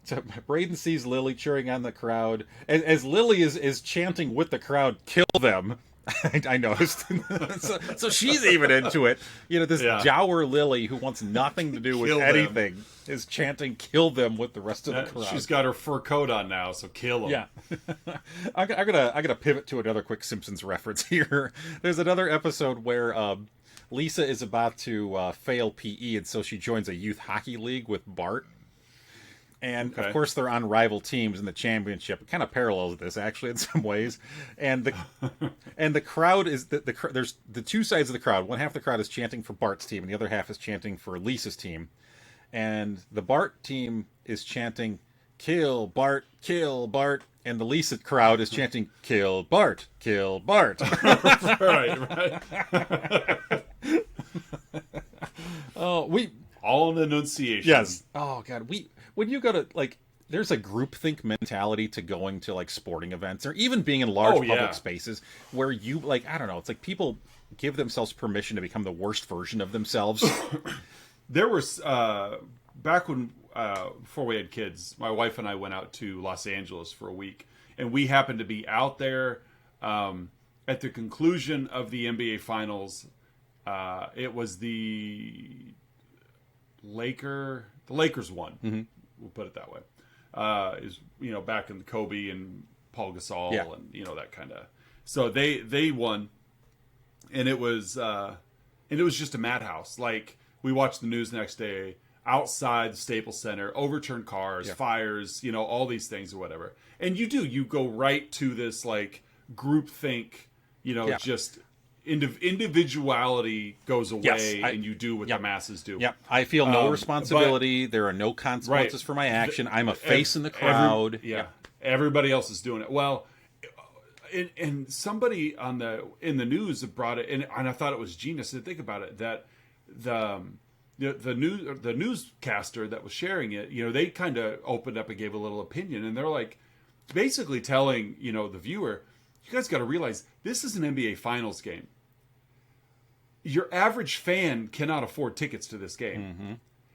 B: So Braden sees Lily cheering on the crowd as Lily is chanting with the crowd, "Kill them." I noticed. so she's even into it. This dour Lily who wants nothing to do with anything is chanting "Kill them" with the rest of the crowd.
A: She's got her fur coat on now, so kill them.
B: Yeah. I'm gonna pivot to another quick Simpsons reference here. There's another episode where Lisa is about to fail PE, and so she joins a youth hockey league with Bart. And of course, they're on rival teams in the championship. It kind of parallels this, actually, in some ways. And the crowd is there's the two sides of the crowd. One half of the crowd is chanting for Bart's team, and the other half is chanting for Lisa's team. And the Bart team is chanting "Kill Bart, kill Bart," and the Lisa crowd is chanting "Kill Bart, kill Bart."
A: right. All in enunciation.
B: Yes. Oh God, when you go to there's a groupthink mentality to going to sporting events or even being in large public spaces where you I don't know, it's like people give themselves permission to become the worst version of themselves.
A: There was back when before we had kids, my wife and I went out to Los Angeles for a week, and we happened to be out there at the conclusion of the NBA Finals. It was the Lakers won. Mm-hmm. We'll put it that way. Is back in the Kobe and Paul Gasol and that kind of. So they won, and it was just a madhouse. We watched the news the next day outside the Staples Center, overturned cars, fires, all these things or whatever. And you go right to this group think, just. Individuality goes away, and you do what the masses do.
B: Yep, I feel no responsibility. There are no consequences for my action. I'm a face in the crowd.
A: Everybody else is doing it. Well, and somebody in the news brought it, and I thought it was genius to think about it. That the newscaster that was sharing it, they kind of opened up and gave a little opinion, and they're basically telling the viewer, you guys got to realize this is an NBA Finals game. Your average fan cannot afford tickets to this game. Mm-hmm.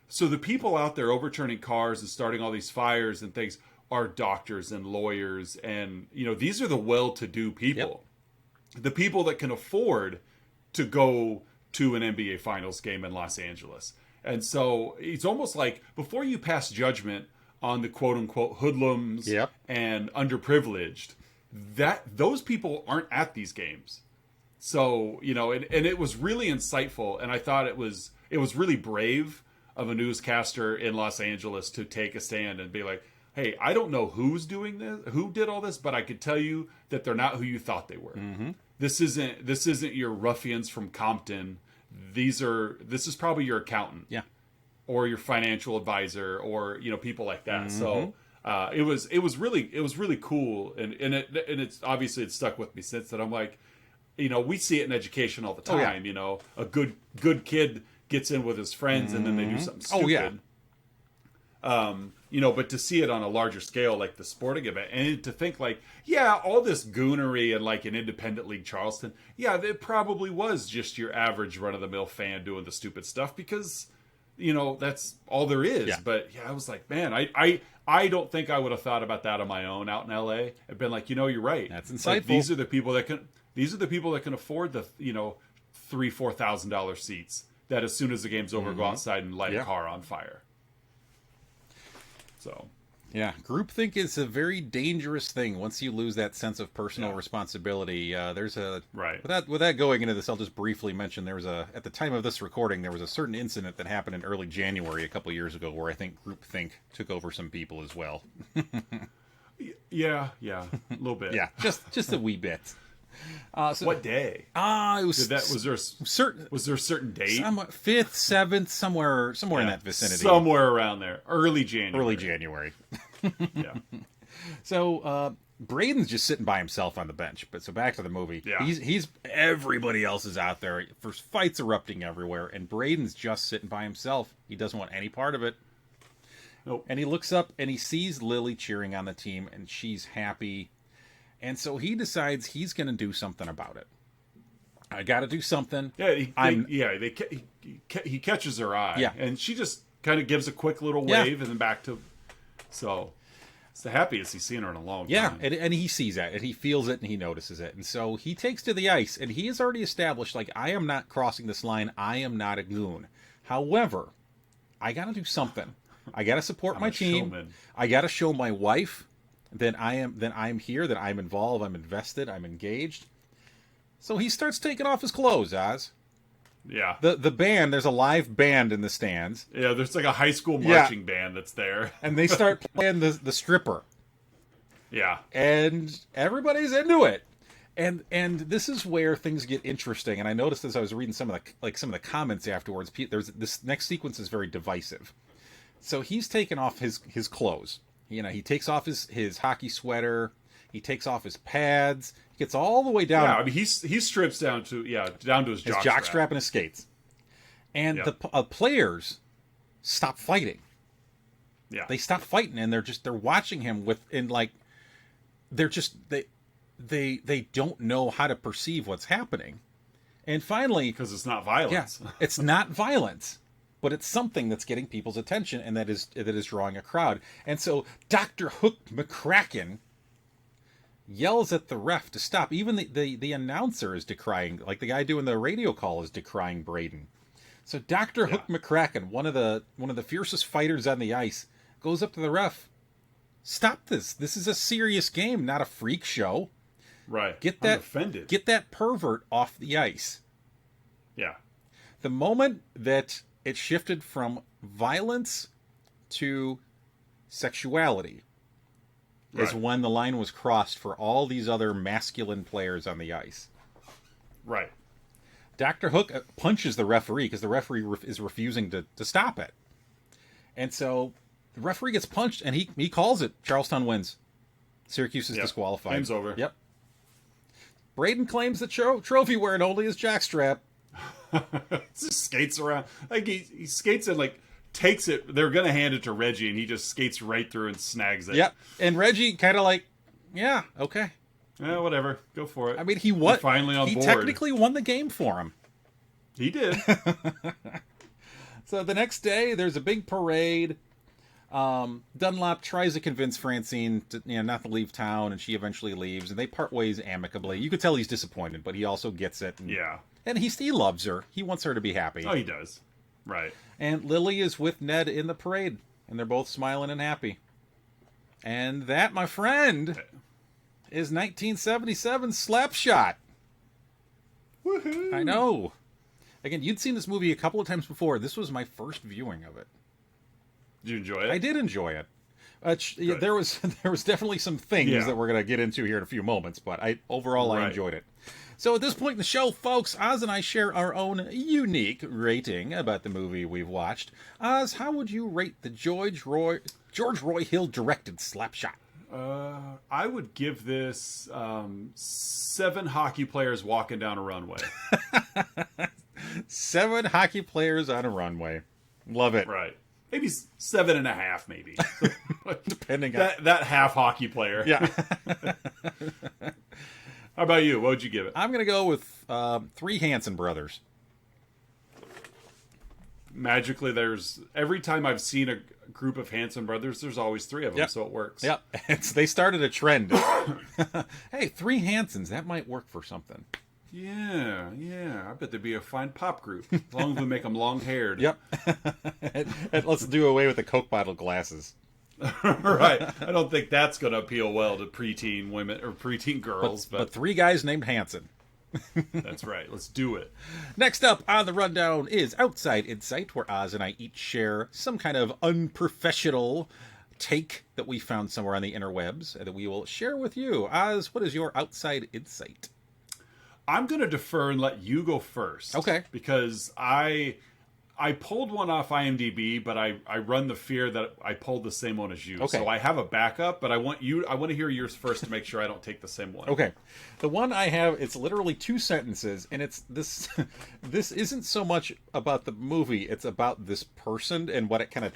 A: So the people out there overturning cars and starting all these fires and things are doctors and lawyers. And, these are the well-to-do people. Yep. The people that can afford to go to an NBA Finals game in Los Angeles. And so it's almost like before you pass judgment on the quote-unquote hoodlums and underprivileged, that those people aren't at these games. So, and it was really insightful, and I thought it was really brave of a newscaster in Los Angeles to take a stand and be like, hey, I don't know who's doing this, who did all this, but I could tell you that they're not who you thought they were. Mm-hmm. This isn't your ruffians from Compton. This is probably your accountant. Yeah. Or your financial advisor, or people like that. Mm-hmm. So it was really cool, and it's obviously it's stuck with me since that. I'm like, we see it in education all the time. Oh, yeah. A good kid gets in with his friends, and then they do something stupid. Oh, yeah. But to see it on a larger scale, like the sporting event, and to think all this goonery and an independent league Charleston, it probably was just your average run of the mill fan doing the stupid stuff because, that's all there is. Yeah. But I was like, man, I don't think I would have thought about that on my own out in LA. I've been like, you're right.
B: That's insightful.
A: These are the people that can afford the, $3,000-$4,000 seats that as soon as the game's over, go outside and light a car on fire. So,
B: yeah, groupthink is a very dangerous thing. Once you lose that sense of personal responsibility, there's a Without going into this, I'll just briefly mention at the time of this recording, there was a certain incident that happened in early January a couple years ago where I think groupthink took over some people as well.
A: yeah, a little bit.
B: Yeah, just a wee bit.
A: So, what day?
B: It was.
A: Was there a certain date?
B: 5th, 7th, somewhere in that vicinity.
A: Somewhere around there. Early January.
B: Early January.
A: Yeah.
B: So Braden's just sitting by himself on the bench. But so back to the movie.
A: Yeah.
B: He's everybody else is out there. There's fights erupting everywhere, and Braden's just sitting by himself. He doesn't want any part of it.
A: Nope.
B: And he looks up and he sees Lily cheering on the team, and she's happy. And so he decides he's going to do something about it. I got to do something.
A: Yeah, he catches her eye.
B: Yeah.
A: And she just kind of gives a quick little wave and then back to... So, it's the happiest he's seen her in a long time.
B: Yeah, and he sees that, and he feels it, and he notices it. And so he takes to the ice, and he has already established, like, I am not crossing this line. I am not a goon. However, I got to do something. I got to support my team. Showman. I got to show my wife that I'm here, that I'm involved, I'm invested, I'm engaged. So he starts taking off his clothes, Oz.
A: Yeah.
B: The band, there's a live band in the stands.
A: Yeah, there's like a high school marching band that's there.
B: And they start playing the stripper.
A: Yeah.
B: And everybody's into it. And this is where things get interesting. And I noticed as I was reading some of the comments afterwards, this next sequence is very divisive. So he's taken off his clothes. You know, he takes off his hockey sweater. He takes off his pads. He gets all the way down.
A: Yeah, I mean, he strips down to his
B: jockstrap and his skates. And the players stop fighting.
A: Yeah,
B: they stop fighting, and they're watching him they don't know how to perceive what's happening. And finally,
A: because it's not violence.
B: Yeah, it's not violence. But it's something that's getting people's attention, and that is drawing a crowd. And so Dr. Hook McCracken yells at the ref to stop. Even the announcer is decrying, like the guy doing the radio call is decrying Braden. So Dr. Hook McCracken, one of the fiercest fighters on the ice, goes up to the ref. Stop this. This is a serious game, not a freak show.
A: Right.
B: I'm offended. Get that pervert off the ice.
A: Yeah.
B: The moment that it shifted from violence to sexuality is when the line was crossed for all these other masculine players on the ice.
A: Right.
B: Dr. Hook punches the referee because the referee is refusing to stop it. And so the referee gets punched, and he calls it. Charlestown wins. Syracuse is disqualified.
A: Game's over.
B: Yep. Braden claims the trophy wearing only his jockstrap.
A: Just skates around. Like he skates and like takes it. They're going to hand it to Reggie, and he just skates right through and snags it.
B: Yep. And Reggie kind of like, yeah, okay.
A: Yeah, whatever. Go for it.
B: I mean, he won.
A: Finally on board.
B: He technically won the game for him.
A: He did.
B: So the next day, there's a big parade. Dunlop tries to convince Francine to, not to leave town, and she eventually leaves, and they part ways amicably. You could tell he's disappointed, but he also gets it. And he loves her. He wants her to be happy.
A: Oh, he does. Right.
B: And Lily is with Ned in the parade, and they're both smiling and happy. And that, my friend, is 1977 Slapshot.
A: Woohoo!
B: I know. Again, you'd seen this movie a couple of times before. This was my first viewing of it.
A: Did you enjoy it?
B: I did enjoy it. There was definitely some things that we're going to get into here in a few moments, but I enjoyed it. So at this point in the show, folks, Oz and I share our own unique rating about the movie we've watched. Oz, how would you rate the George Roy Hill directed Slapshot?
A: I would give this 7 hockey players walking down a runway.
B: 7 hockey players on a runway. Love it.
A: Right. Maybe 7.5, maybe.
B: Depending on...
A: That half hockey player.
B: Yeah.
A: How about you? What would you give it?
B: I'm going to go with 3 Hanson Brothers.
A: Magically, every time I've seen a group of Hanson Brothers, there's always 3 of them, so it works.
B: Yep. They started a trend. Hey, 3 Hansons, that might work for something.
A: Yeah. I bet there'd be a fine pop group. As long as we make them long-haired.
B: Yep. And let's do away with the Coke bottle glasses.
A: Right. I don't think that's going to appeal well to preteen women or preteen girls.
B: But 3 guys named Hanson.
A: That's right. Let's do it.
B: Next up on the rundown is Outside Incite, where Oz and I each share some kind of unprofessional take that we found somewhere on the interwebs that we will share with you. Oz, what is your Outside Incite?
A: I'm going to defer and let you go first.
B: Okay.
A: Because I pulled one off IMDb, but I run the fear that I pulled the same one as you.
B: Okay.
A: So I have a backup, but I want to hear yours first to make sure I don't take the same one.
B: Okay. The one I have, it's literally 2 sentences, and it's this this isn't so much about the movie, it's about this person and what it kind of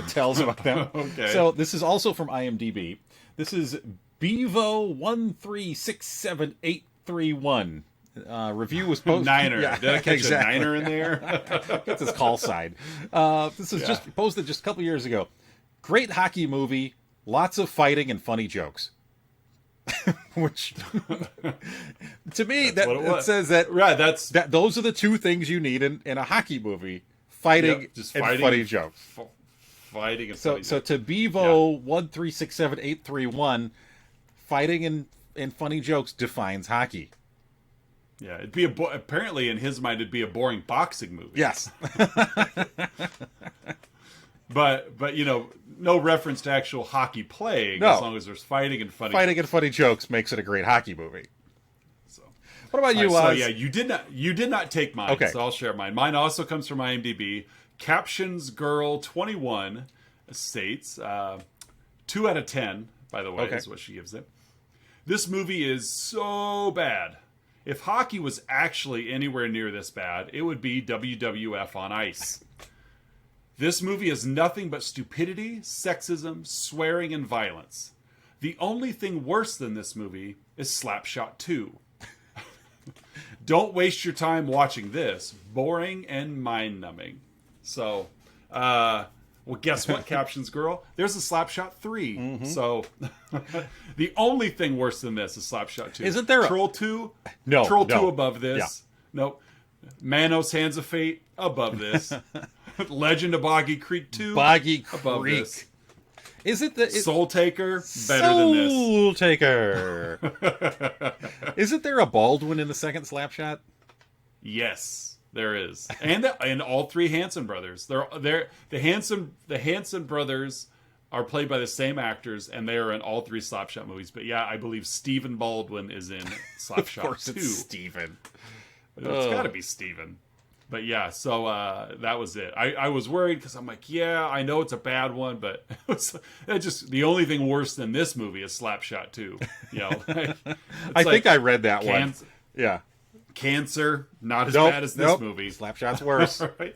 B: tells about them.
A: Okay.
B: So this is also from IMDb. This is Bevo1367831. Review was posted.
A: Niner.
B: Yeah,
A: Did I catch
B: exactly.
A: a Niner in there?
B: That's his call sign. This is just posted just a couple years ago. Great hockey movie, lots of fighting and funny jokes. Which, to me, it says that those are the 2 things you need in a hockey movie: fighting and funny jokes.
A: Fighting and funny jokes.
B: So to Bevo 1367831, fighting and funny jokes defines hockey.
A: Yeah, it'd be apparently in his mind it'd be a boring boxing movie.
B: Yes.
A: but no reference to actual hockey playing.
B: No.
A: As long as there's fighting and funny.
B: Fighting and funny jokes makes it a great hockey movie.
A: So,
B: what about you,
A: so
B: Oz?
A: yeah, you did not take mine.
B: Okay.
A: So I'll share mine. Mine also comes from IMDb. Captions Girl 21 states 2 out of 10. By the way, is what she gives it. This movie is so bad. If hockey was actually anywhere near this bad, it would be WWF on ice. This movie is nothing but stupidity, sexism, swearing, and violence. The only thing worse than this movie is Slapshot 2. Don't waste your time watching this. Boring and mind-numbing. So, well, guess what, Captions Girl? There's a Slapshot 3. Mm-hmm. So, the only thing worse than this is Slapshot 2.
B: Isn't there
A: Troll 2?
B: No.
A: Troll 2 above this.
B: Yeah.
A: Nope. Manos Hands of Fate above this. Legend of Boggy Creek 2
B: Boggy
A: above
B: Creek.
A: this.
B: Is it the
A: Soul Taker better than this?
B: Soul Taker. Isn't there a Baldwin in the second Slapshot?
A: Yes, there is, and all 3 Hanson brothers. The Hanson brothers are played by the same actors, and they are in all 3 Slapshot movies. But yeah, I believe Stephen Baldwin is in Slapshot 2.
B: Of course, it's Stephen.
A: It's got to be Stephen. But yeah, so that was it. I was worried because I'm like, yeah, I know it's a bad one, but it just the only thing worse than this movie is Slapshot 2. You know,
B: I think I read that one. Yeah,
A: Cancer, not as bad as this movie.
B: Slapshot's worse.
A: Right?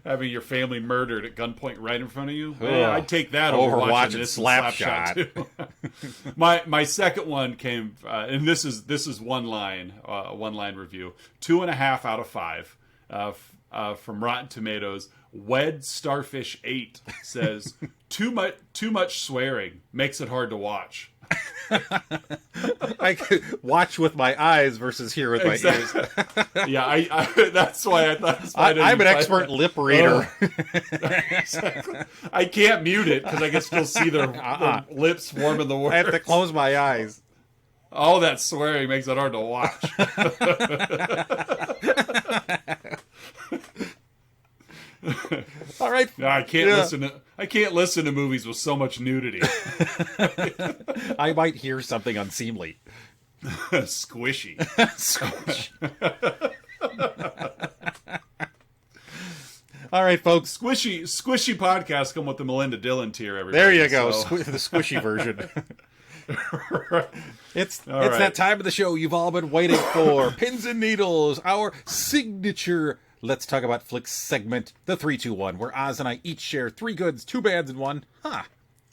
A: Having your family murdered at gunpoint right in front of you. Man, I'd take that over watching this
B: Slapshot.
A: Too. my second one came, and this is one line review. 2.5 out of 5. From Rotten Tomatoes. Wed Starfish 8 says too much swearing makes it hard to watch.
B: I could watch with my eyes versus hear with my ears.
A: Yeah, I that's why I thought
B: I'm an expert lip reader.
A: Exactly. I can't mute it because I can still see their lips forming the words.
B: I have to close my eyes.
A: All that swearing makes it hard to watch.
B: All right.
A: No, I can't listen to movies with so much nudity.
B: I might hear something unseemly.
A: Squishy.
B: All right, folks.
A: Squishy podcasts come with the Melinda Dillon tier. Everybody.
B: There you go. So. The squishy version. It's that time of the show you've all been waiting for. Pins and Needles, our signature Let's Talk About Flicks segment, the 3-2-1, where Oz and I each share 3 goods, 2 bads, and 1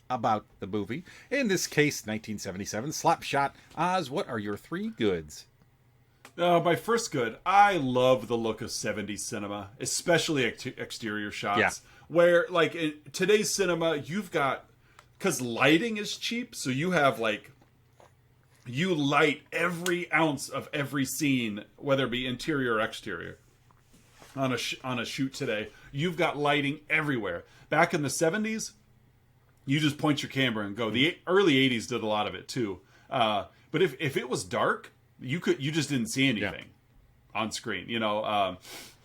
B: about the movie. In this case, 1977, Slapshot. Oz, what are your 3 goods?
A: My first good, I love the look of 70s cinema, especially exterior shots.
B: Yeah.
A: Where, like, in today's cinema, you've got... Because lighting is cheap, so you have, like... you light every ounce of every scene, whether it be interior or exterior. On a shoot today, you've got lighting everywhere. Back in the 70s, you just point your camera and go. The early 80s did a lot of it too. But if it was dark, you just didn't see anything on screen,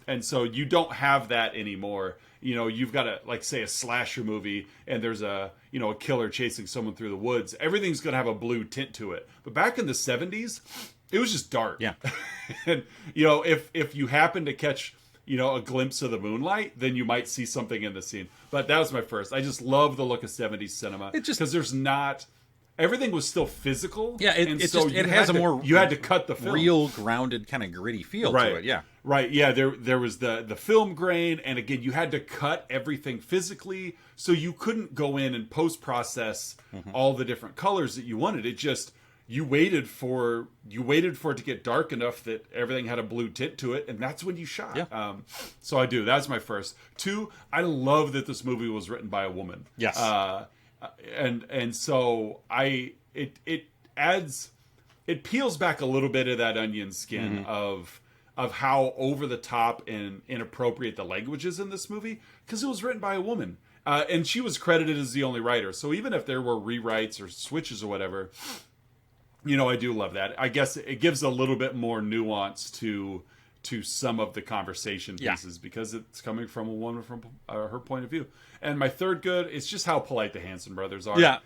A: and so you don't have that anymore. You've got like say a slasher movie and there's a killer chasing someone through the woods. Everything's going to have a blue tint to it. But back in the 70s, it was just dark.
B: Yeah.
A: And if you happen to catch a glimpse of the moonlight, then you might see something in the scene. But that was my first. I just love the look of 70s cinema. Because there's not... Everything was still physical.
B: Yeah, it has a more...
A: You had to cut the film.
B: Real, grounded, kind of gritty feel to it, yeah.
A: Right, yeah. There was the film grain, and again, you had to cut everything physically, so you couldn't go in and post-process all the different colors that you wanted. It just... You waited for it to get dark enough that everything had a blue tint to it, and that's when you shot.
B: Yeah.
A: So I do. That's my first. 2, I love that this movie was written by a woman.
B: Yes.
A: And so it peels back a little bit of that onion skin of how over the top and inappropriate the language is in this movie, because it was written by a woman. And she was credited as the only writer. So even if there were rewrites or switches or whatever, I do love that. I guess it gives a little bit more nuance to some of the conversation pieces because it's coming from a woman from her point of view. And my third good is just how polite the Hanson brothers are.
B: Yeah.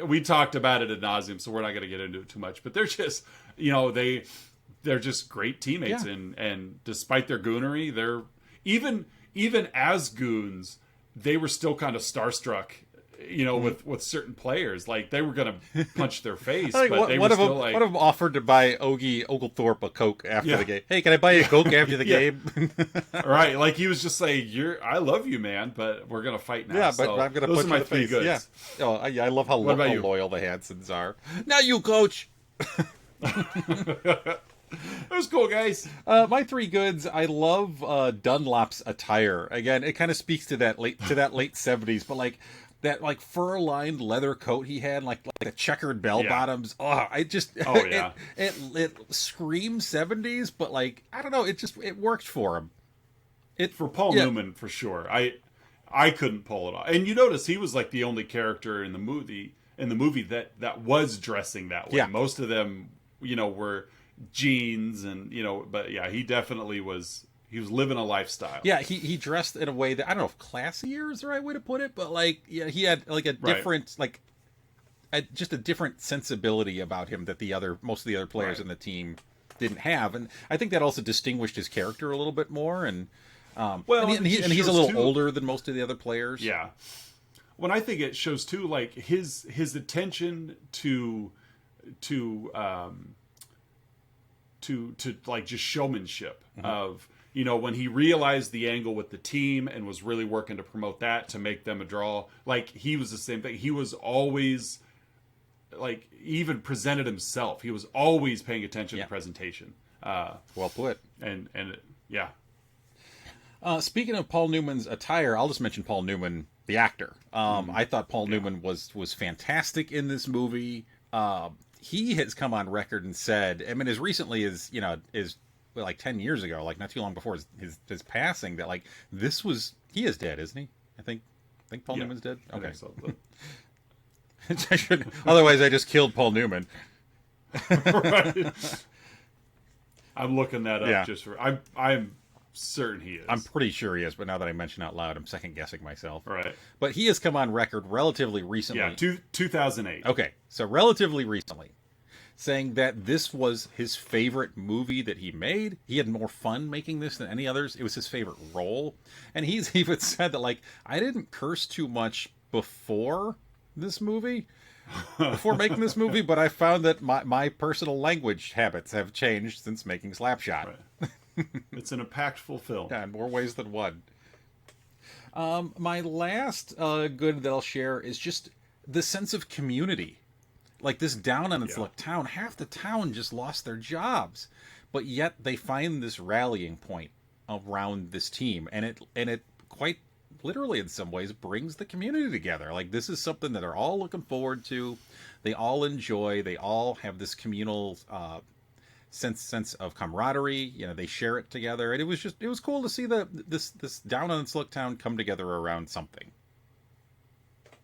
A: We talked about it ad nauseum, so we're not going to get into it too much. But they're just, they're just great teammates.
B: Yeah.
A: And despite their goonery, they're even as goons, they were still kind of starstruck. With certain players, like they were gonna punch their face, but they were still like.
B: One of them offered to buy Ogie Oglethorpe a Coke after the game. Hey, can I buy you a Coke after the game?
A: Right, like he was just like, I love you, man, but we're gonna fight now.
B: Yeah, but I'm gonna
A: those
B: put
A: are my
B: you in the
A: three
B: face.
A: goods.
B: Yeah. Oh, I love how loyal the Hansons are. Now you, Coach.
A: That was cool, guys.
B: My three goods. I love Dunlop's attire. Again, it kind of speaks to that late 70s, but like. That like fur-lined leather coat he had, like the checkered bell bottoms. Oh, it screams 70s, but like I don't know, it worked for him.
A: For Paul Newman for sure. I couldn't pull it off. And you notice he was like the only character in the movie that was dressing that way. Yeah. Most of them, were jeans and but yeah, he definitely was. He was living a lifestyle.
B: Yeah, he dressed in a way that I don't know if classier is the right way to put it, but like he had like a different just a different sensibility about him that most of the other players in the team didn't have, and I think that also distinguished his character a little bit more. And he's a little older than most of the other players.
A: Yeah, when I think it shows too, like his attention to like just showmanship of. When he realized the angle with the team and was really working to promote that to make them a draw, like he was the same thing. He was always like, he even presented himself. He was always paying attention to presentation.
B: Well put.
A: And yeah.
B: Speaking of Paul Newman's attire, I'll just mention Paul Newman, the actor. I thought Paul Newman was fantastic in this movie. He has come on record and said, I mean, as recently as like 10 years ago, like not too long before his passing, that like he is dead, isn't he? I think Paul Newman's dead. Okay, so otherwise I just killed Paul Newman.
A: Right. I'm looking that up just for I'm certain he is.
B: I'm pretty sure he is, but now that I mention out loud, I'm second guessing myself.
A: Right.
B: But he has come on record relatively recently.
A: Yeah, 2008.
B: Okay, so relatively recently, saying that this was his favorite movie that he made. He had more fun making this than any others. It was his favorite role. And he's even said that, like, I didn't curse too much before this movie, before making this movie, but I found that my personal language habits have changed since making Slapshot.
A: Right. It's an impactful film.
B: Yeah, in more ways than one. My last good that I'll share is just the sense of community. Like this down on its luck town, half the town just lost their jobs, but yet they find this rallying point around this team, and it quite literally in some ways brings the community together. Like, this is something that they're all looking forward to. They all enjoy. They all have this communal sense of camaraderie. You know, they share it together, and it was cool to see this down on Slick Town come together around something.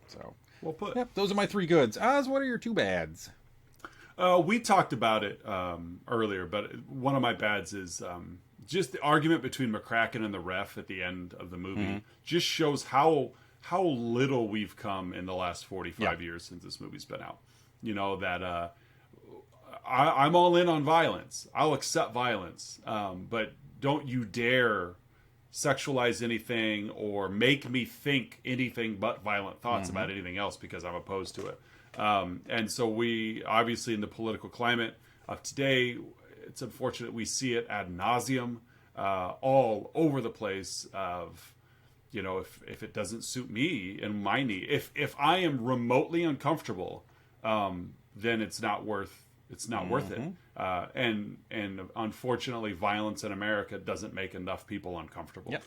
B: So,
A: well put.
B: Yep, those are my 3 goods. Oz, what are your 2 bads?
A: We talked about it earlier, but one of my bads is just the argument between McCracken and the ref at the end of the movie. Just shows how little we've come in the last 45 years since this movie's been out. You know, that I'm all in on violence. I'll accept violence, but don't you dare sexualize anything or make me think anything but violent thoughts about anything else, because I'm opposed to it. And so we, obviously, in the political climate of today, it's unfortunate we see it ad nauseum, all over the place. Of, you know, if it doesn't suit me and my need, if I am remotely uncomfortable, then it's not worth it. And unfortunately, violence in America doesn't make enough people uncomfortable.
B: Yep.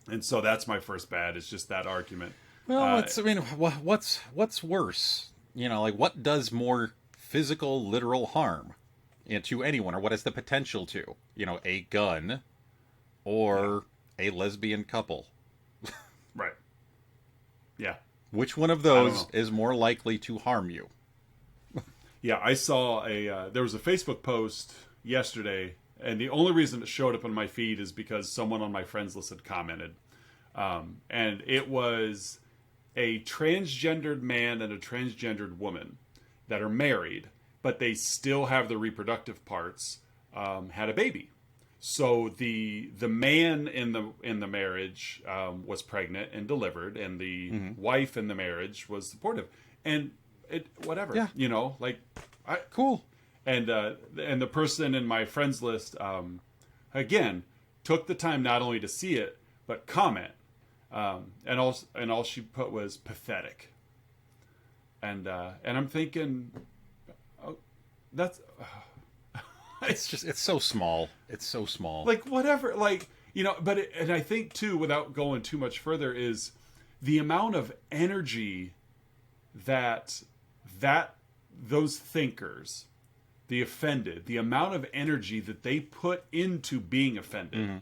A: And so that's my first bad, is just that argument.
B: Well, what's worse? You know, like, what does more physical, literal harm to anyone, or what has the potential to? You know, a gun or a lesbian couple.
A: Right. Yeah.
B: Which one of those is more likely to harm you?
A: Yeah, I saw there was a Facebook post yesterday, and the only reason it showed up on my feed is because someone on my friends list had commented. And it was a transgendered man and a transgendered woman that are married, but they still have the reproductive parts, had a baby. So the man in the marriage was pregnant and delivered, and the wife in the marriage was supportive. And whatever, you know, like,
B: cool.
A: And the person in my friends list, again, took the time not only to see it but comment, and all she put was pathetic. And I'm thinking, oh, that's
B: it's so small. It's so small.
A: Like, whatever, like, you know. But and I think too, without going too much further, is the amount of energy that those thinkers, the offended, the amount of energy that they put into being offended.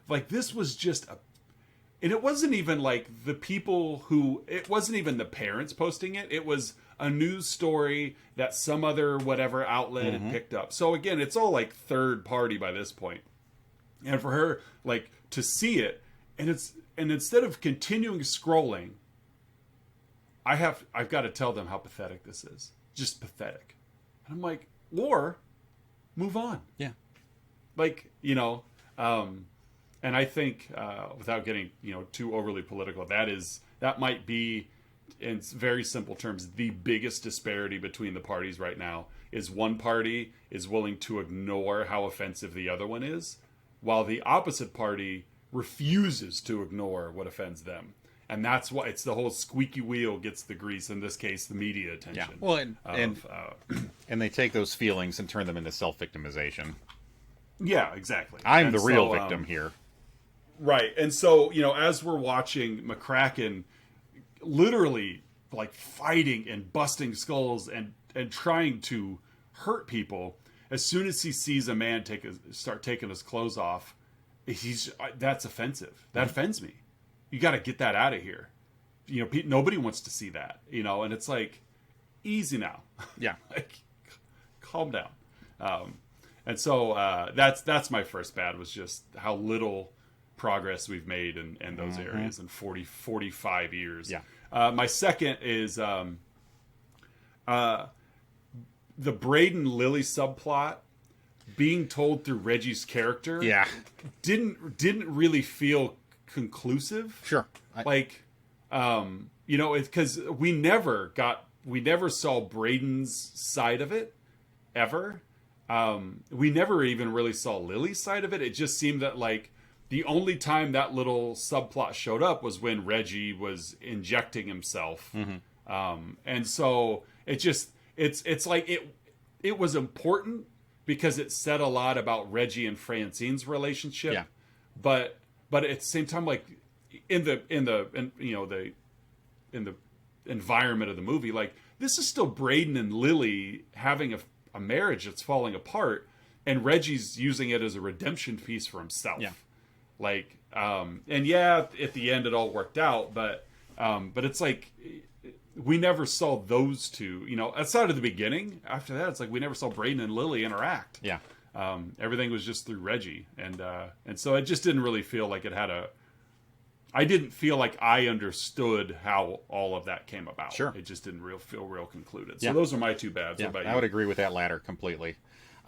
A: Like, this was just and it wasn't even like the people who, it wasn't even the parents posting it. It was a news story that some other whatever outlet had picked up. So again, it's all like third party by this point. And for her, like, to see it, and instead of continuing scrolling, I've got to tell them how pathetic this is. Just pathetic. And I'm like, or move on. Yeah. Like, you know, and I think, without getting, you know, too overly political, that might be, in very simple terms, the biggest disparity between the parties right now, is one party is willing to ignore how offensive the other one is, while the opposite party refuses to ignore what offends them. And that's why it's the whole squeaky wheel gets the grease, in this case, the media attention.
B: Yeah. Well, and they take those feelings and turn them into self-victimization.
A: Yeah, exactly.
B: I'm the real victim here.
A: Right. And so, you know, as we're watching McCracken literally, like, fighting and busting skulls and trying to hurt people, as soon as he sees a man start taking his clothes off, that's offensive. That offends me. You got to get that out of here. You know, nobody wants to see that, you know, and it's like, easy now.
B: Yeah.
A: Like, calm down. And so that's my first bad, was just how little progress we've made in those areas in 45 years. Yeah. My second is the Braden Lily subplot being told through Reggie's character.
B: Yeah.
A: Didn't really feel conclusive.
B: Sure.
A: You know, because we never saw Braden's side of it ever. We never even really saw Lily's side of it. It just seemed that, like, the only time that little subplot showed up was when Reggie was injecting himself. And so it's like it was important because it said a lot about Reggie and Francine's relationship. Yeah. but at the same time, like in the environment of the movie, like this is still Braden and Lily having a marriage that's falling apart, and Reggie's using it as a redemption piece for himself.
B: Yeah.
A: Like, and yeah, at the end it all worked out, but it's like we never saw those two, outside of the beginning. After that, it's like we never saw Braden and Lily interact.
B: Yeah.
A: Everything was just through Reggie, and so it just didn't really feel like it had I didn't feel like I understood how all of that came about.
B: Sure.
A: It just didn't feel real concluded.
B: Yeah.
A: So those are my two bads.
B: Yeah,
A: What about
B: I
A: you?
B: would agree with that latter completely.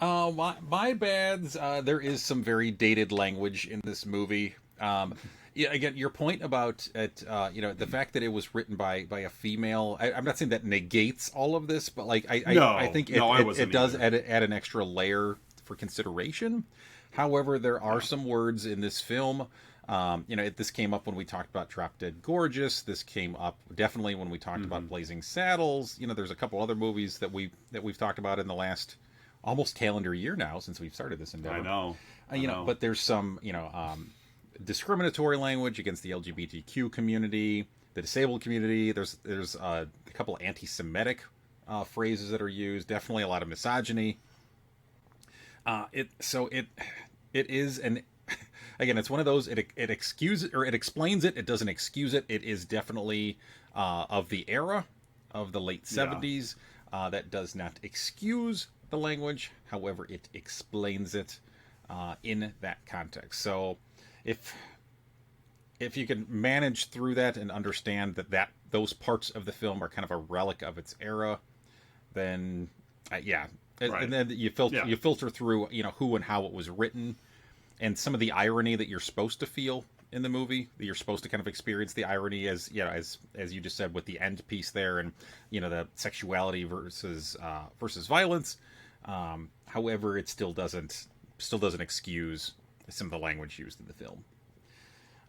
B: My bads, there is some very dated language in this movie. Yeah, again, your point about it, the fact that it was written by a female. I'm not saying that negates all of this, but like I think it does add an extra layer for consideration. However, there are some words in this film. This came up when we talked about Drop Dead Gorgeous. This came up definitely when we talked about Blazing Saddles. There's a couple other movies that we've talked about in the last almost calendar year now since we've started this endeavor.
A: I know.
B: But there's some discriminatory language against the LGBTQ community, the disabled community. There's a couple anti-Semitic phrases that are used. Definitely a lot of misogyny. It is an. Again, it's one of those. It excuses or it explains it. It doesn't excuse it. It is definitely of the era of the late 70s. That does not excuse the language. However, it explains it in that context. So, if you can manage through that and understand that those parts of the film are kind of a relic of its era, then right. And then you filter through who and how it was written. And some of the irony that you're supposed to feel in the movie, that you're supposed to kind of experience the irony as you just said with the end piece there, and the sexuality versus violence. However, it still doesn't excuse some of the language used in the film.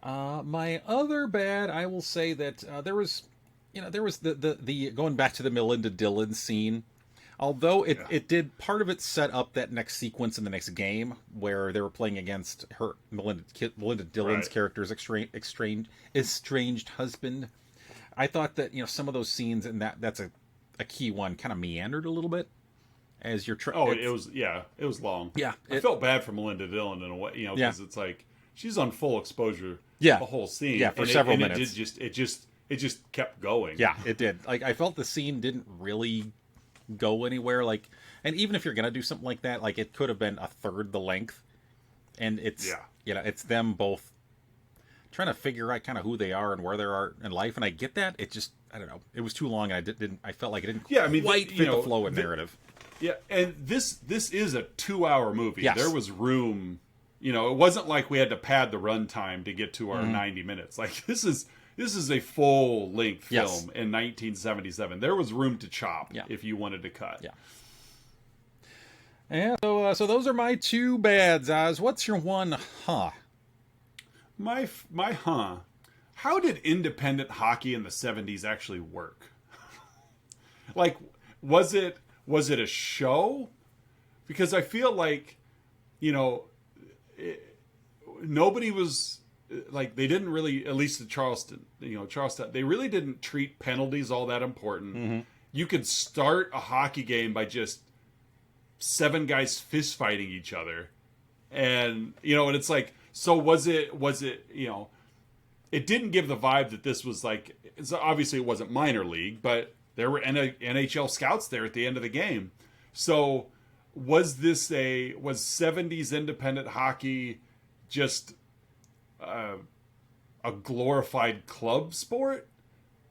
B: My other bad, I will say that there was the going back to the Melinda Dillon scene. Although it did, part of it set up that next sequence in the next game where they were playing against Melinda Dillon's character's estranged husband. I thought that some of those scenes, and that's a key one, kind of meandered a little bit as you're trying.
A: It was long.
B: Yeah,
A: I felt bad for Melinda Dillon in a way, because it's like she's on full exposure.
B: Yeah,
A: the whole scene.
B: Yeah, for several minutes.
A: It just kept going.
B: Yeah, it did. Like I felt the scene didn't really go anywhere, and even if you're gonna do something like that, it could have been a third the length, and it's it's them both trying to figure out kind of who they are and where they are in life, and I get that. It just, I don't know, it was too long, and I felt like it didn't quite fit the flow and narrative.
A: Yeah, and this is a 2-hour movie.
B: Yes.
A: There was room, it wasn't like we had to pad the runtime to get to our 90 minutes. Like this is a full-length film in 1977. There was room to chop if you wanted to cut.
B: Yeah. Yeah. So those are my two bads, Oz. What's your one?
A: My How did independent hockey in the 70s actually work? Like, was it a show? Because I feel like, nobody was. Like, they didn't really, at least at Charlestown, they really didn't treat penalties all that important. Mm-hmm. You could start a hockey game by just 7 guys fist fighting each other. And, and it's like, so was it, it didn't give the vibe that this was like, obviously it wasn't minor league, but there were NHL scouts there at the end of the game. So was 70s independent hockey just a glorified club sport,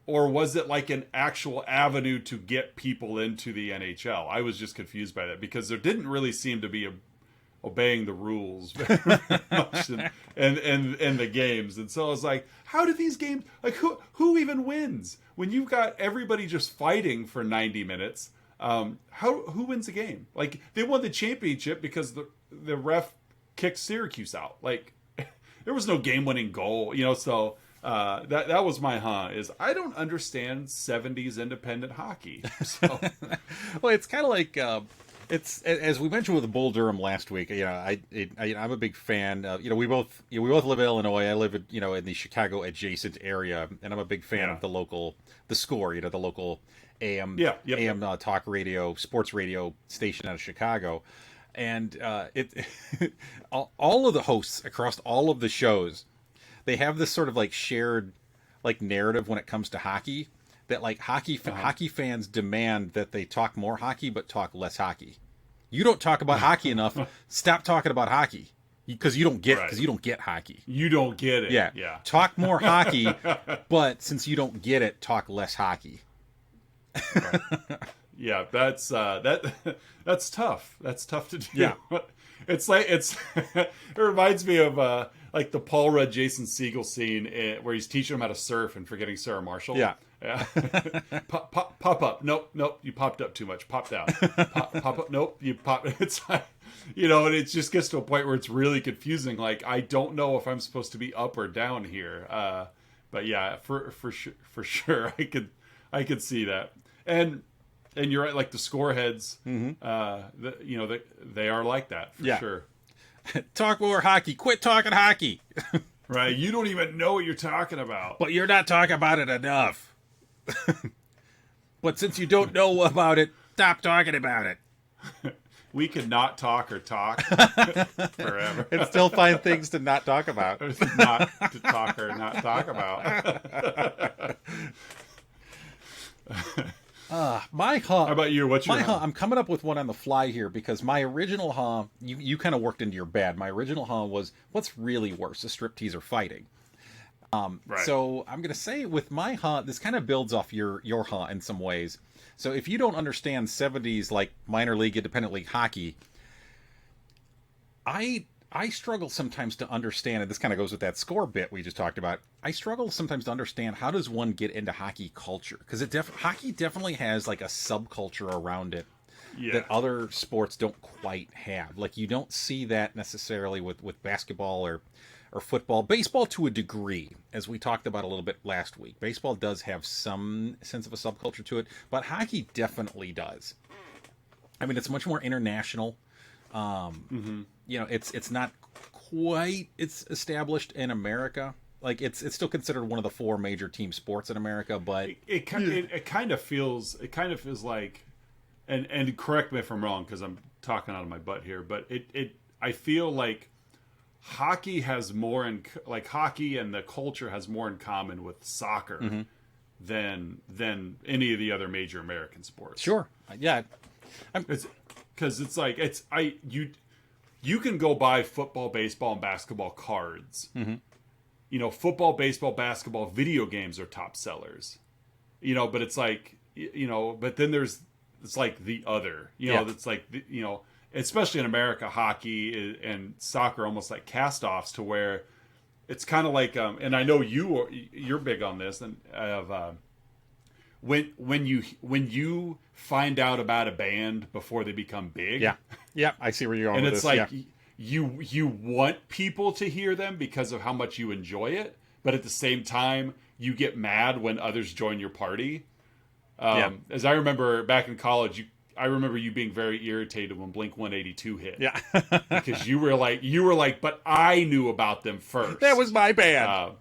A: or was it like an actual avenue to get people into the NHL? I was just confused by that because there didn't really seem to be obeying the rules very much in the games, and so I was like, how do these games, like, who even wins when you've got everybody just fighting for 90 minutes? Who wins the game? Like, they won the championship because the ref kicked Syracuse out. Like, there was no game-winning goal, so that was my is I don't understand 70s independent hockey. So.
B: Well, it's kind of like, It's, as we mentioned with Bull Durham last week. I'm a big fan. We both live in Illinois. I live in the Chicago adjacent area, and I'm a big fan of the Score. The local AM talk radio, sports radio station out of Chicago, and all of the hosts across all of the shows, they have this sort of like shared like narrative when it comes to hockey. That like hockey fans demand that they talk more hockey but talk less hockey. You don't talk about hockey enough. Stop talking about hockey because you don't get hockey.
A: You don't get it.
B: Yeah. Talk more hockey, but since you don't get it, talk less hockey.
A: Right. Yeah, that's tough. That's tough to do.
B: Yeah.
A: It reminds me of like the Paul Rudd Jason Segel scene where he's teaching him how to surf and forgetting Sarah Marshall.
B: Yeah.
A: Pop up. Nope. You popped up too much. Pop down. Pop up. Nope. You pop. It's like, and it just gets to a point where it's really confusing. Like, I don't know if I'm supposed to be up or down here. But yeah, for sure, I could see that. And you're right. Like the score heads, they are like that for sure.
B: Talk more hockey. Quit talking hockey.
A: Right. You don't even know what you're talking about.
B: But you're not talking about it enough. But since you don't know about it, stop talking about it.
A: We could not talk or talk forever.
B: And still find things to not talk about.
A: Not to talk or not talk about.
B: My huh.
A: How about you? What's your huh?
B: I'm coming up with one on the fly here because my original huh, you kind of worked into your bad. My original huh was, what's really worse, a striptease or fighting? Right. So I'm going to say with my huh, this kind of builds off your huh in some ways. So if you don't understand 70s like minor league, independent league hockey, I struggle sometimes to understand, and this kind of goes with that score bit we just talked about. I struggle sometimes to understand how does one get into hockey culture, because hockey definitely has like a subculture around it that other sports don't quite have. Like you don't see that necessarily with basketball or football. Baseball to a degree, as we talked about a little bit last week. Baseball does have some sense of a subculture to it, but hockey definitely does. I mean, it's much more international. It's not quite established in America. Like it's still considered one of the 4 major team sports in America, but
A: it kind of feels like, and correct me if I'm wrong because I'm talking out of my butt here, but I feel like hockey has more hockey and the culture has more in common with soccer than any of the other major American sports.
B: Sure, yeah,
A: because it's like you can go buy football, baseball, and basketball cards. Football, baseball, basketball, video games are top sellers. But it's like but then it's like the other. It's like especially in America, hockey and soccer almost like cast-offs to where it's kind of like and I know you're big on this and when you find out about a band before they become big.
B: Yeah, I see where you're going
A: and
B: with
A: it's
B: this.
A: Like you want people to hear them because of how much you enjoy it, but at the same time you get mad when others join your party. As I remember back in college, I remember you being very irritated when Blink-182 hit.
B: Yeah.
A: Because you were like, but I knew about them first.
B: That was my band.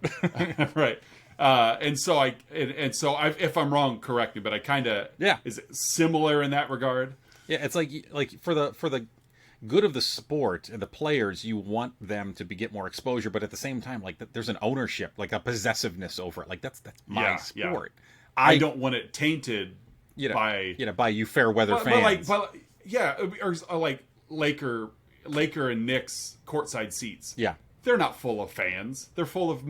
A: Right. And so if I'm wrong, correct me, but I kind of is it similar in that regard?
B: Yeah, it's like for the good of the sport and the players, you want them to get more exposure, but at the same time, like there's an ownership, like a possessiveness over it. Like that's my sport.
A: I don't want it tainted
B: by you fair weather fans.
A: Or like Laker and Knicks courtside seats.
B: Yeah.
A: They're not full of fans. They're full of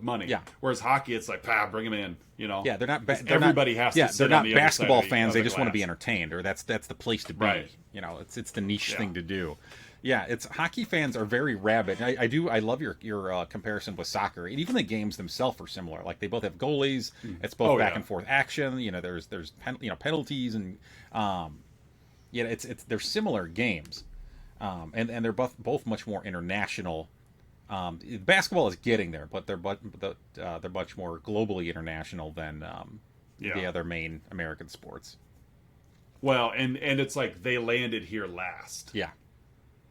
A: money.
B: Yeah.
A: Whereas hockey, it's like, bring them in.
B: Yeah, they're not.
A: Everybody has to.
B: They're not basketball fans. They just
A: want
B: to be entertained, or that's the place to be.
A: Right.
B: It's the niche thing to do. Yeah, it's hockey fans are very rabid. I love your comparison with soccer. And even the games themselves are similar. Like they both have goalies. It's both back and forth action. There's penalties and they're similar games, and they're both much more international. Basketball is getting there, but they're much more globally international than the other main American sports.
A: Well, and it's like they landed here last.
B: Yeah.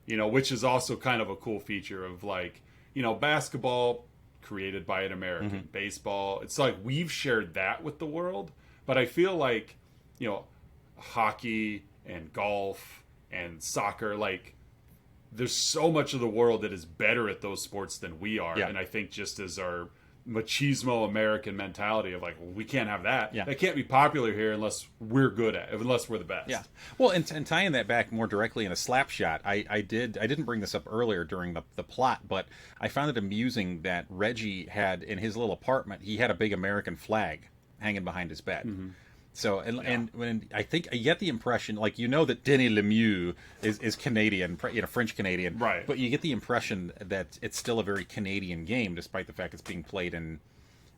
A: Which is also kind of a cool feature of like, basketball created by an American, baseball. It's like we've shared that with the world, but I feel like, hockey and golf and soccer, like there's so much of the world that is better at those sports than we are.
B: Yeah.
A: And I think just as our machismo American mentality of like, well, we can't have that.
B: Yeah.
A: That can't be popular here unless we're good at it, unless we're the best.
B: Yeah. Well, and tying that back more directly in a slapshot, I didn't bring this up earlier during the plot, but I found it amusing that Reggie had in his little apartment, he had a big American flag hanging behind his bed. Mm-hmm. So, and when I think I get the impression, like, that Denis Lemieux is Canadian, French Canadian,
A: right?
B: But you get the impression that it's still a very Canadian game, despite the fact it's being played in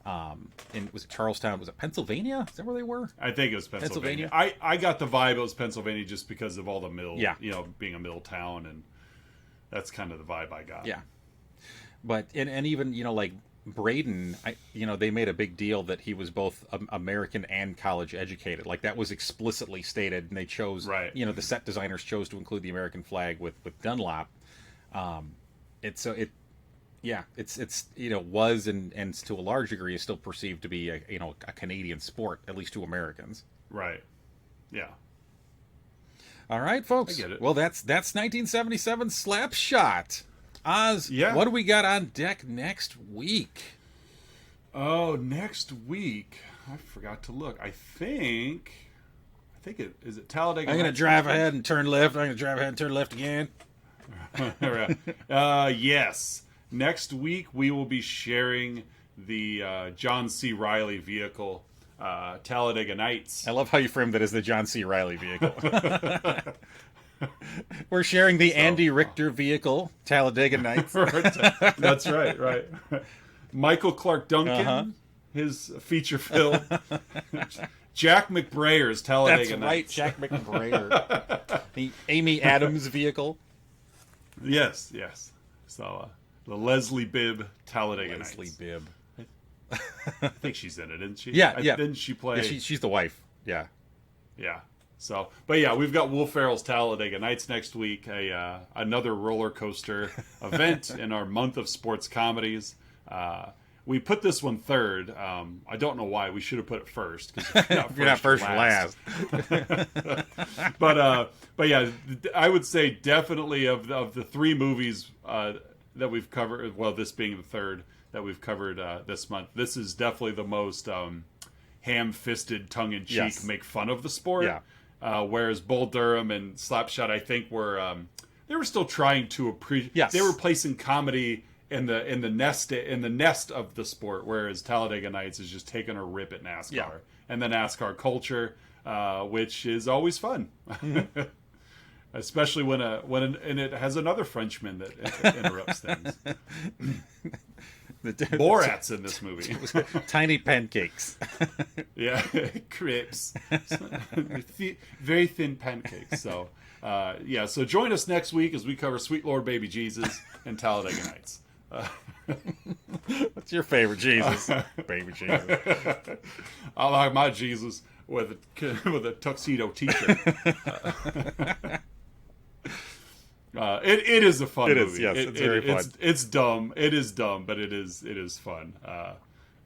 B: was it Charlestown? Was it Pennsylvania? Is that where they were?
A: I think it was Pennsylvania. I got the vibe it was Pennsylvania just because of all the mill, being a mill town, and that's kind of the vibe I got.
B: Yeah, but and even like Braden, they made a big deal that he was both American and college educated. Like that was explicitly stated, and they chose,
A: right?
B: The set designers chose to include the American flag with Dunlop. It's was and to a large degree is still perceived to be a Canadian sport, at least to Americans.
A: Right. Yeah.
B: All right, folks.
A: I get it.
B: Well, that's 1977 Slapshot. Oz,
A: yeah.
B: What do we got on deck next week?
A: Oh, next week. I forgot to look. I think is it Talladega.
B: I'm going to drive ahead and turn left. I'm going to drive ahead and turn left again.
A: Yes. Next week we will be sharing the John C. Reilly vehicle, Talladega Nights.
B: I love how you framed that as the John C. Reilly vehicle. We're sharing the Andy Richter vehicle, Talladega Nights.
A: That's right. Michael Clark Duncan, his feature film. Jack McBrayer's Talladega Nights.
B: That's right, Jack McBrayer. The Amy Adams vehicle.
A: Yes. So, the Leslie Bibb Talladega Nights.
B: Leslie Bibb.
A: I think she's in it, isn't she?
B: Yeah.
A: Didn't she play?
B: Yeah, she's the wife. Yeah.
A: So, but yeah, we've got Will Ferrell's Talladega Nights next week, another roller coaster event in our month of sports comedies. We put this one third. I don't know why. We should have put it first.
B: You're not first or last.
A: But yeah, I would say definitely of the three movies that we've covered, well, this being the third that we've covered this month, this is definitely the most ham-fisted, tongue-in-cheek, make fun of the sport.
B: Yeah.
A: Whereas Bull Durham and Slapshot, I think, were they were still trying to appreciate.
B: Yes.
A: They were placing comedy in the nest of the sport, whereas Talladega Nights is just taking a rip at NASCAR and the NASCAR culture, which is always fun, especially when and it has another Frenchman that interrupts things. Borat's in this movie.
B: Tiny pancakes.
A: Yeah, crepes. Very thin pancakes. So, so join us next week as we cover Sweet Lord Baby Jesus and Talladega Nights.
B: What's your favorite Jesus? Baby Jesus.
A: I like my Jesus with a tuxedo t-shirt. It is a fun movie.
B: It is, yes. It's very fun.
A: It's dumb. It is dumb, but it is fun.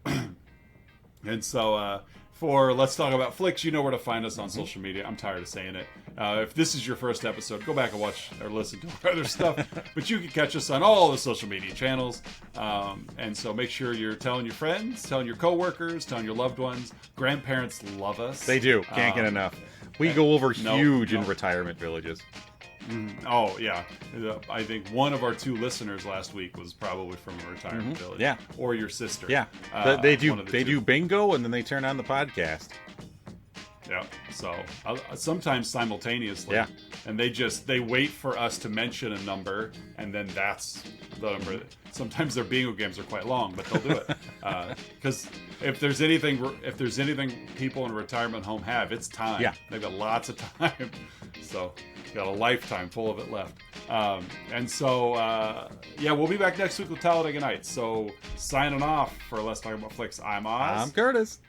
A: And so for Let's Talk About Flicks, you know where to find us on social media. I'm tired of saying it. If this is your first episode, go back and watch or listen to our other stuff. But you can catch us on all the social media channels. And so make sure you're telling your friends, telling your coworkers, telling your loved ones. Grandparents love us.
B: They do. Can't get enough. We go over huge in retirement villages.
A: Oh, yeah. I think one of our two listeners last week was probably from a retirement village.
B: Yeah.
A: Or your sister.
B: Yeah. They do bingo and then they turn on the podcast.
A: Yeah. So sometimes simultaneously.
B: Yeah.
A: And they wait for us to mention a number, and then that's the number. Sometimes their bingo games are quite long, but they'll do it. Because if there's anything people in a retirement home have, it's time.
B: Yeah.
A: They've got lots of time. So got a lifetime full of it left. And so, we'll be back next week with Talladega Nights. So signing off for Let's Talk About Flicks, I'm Oz.
B: I'm Curtis.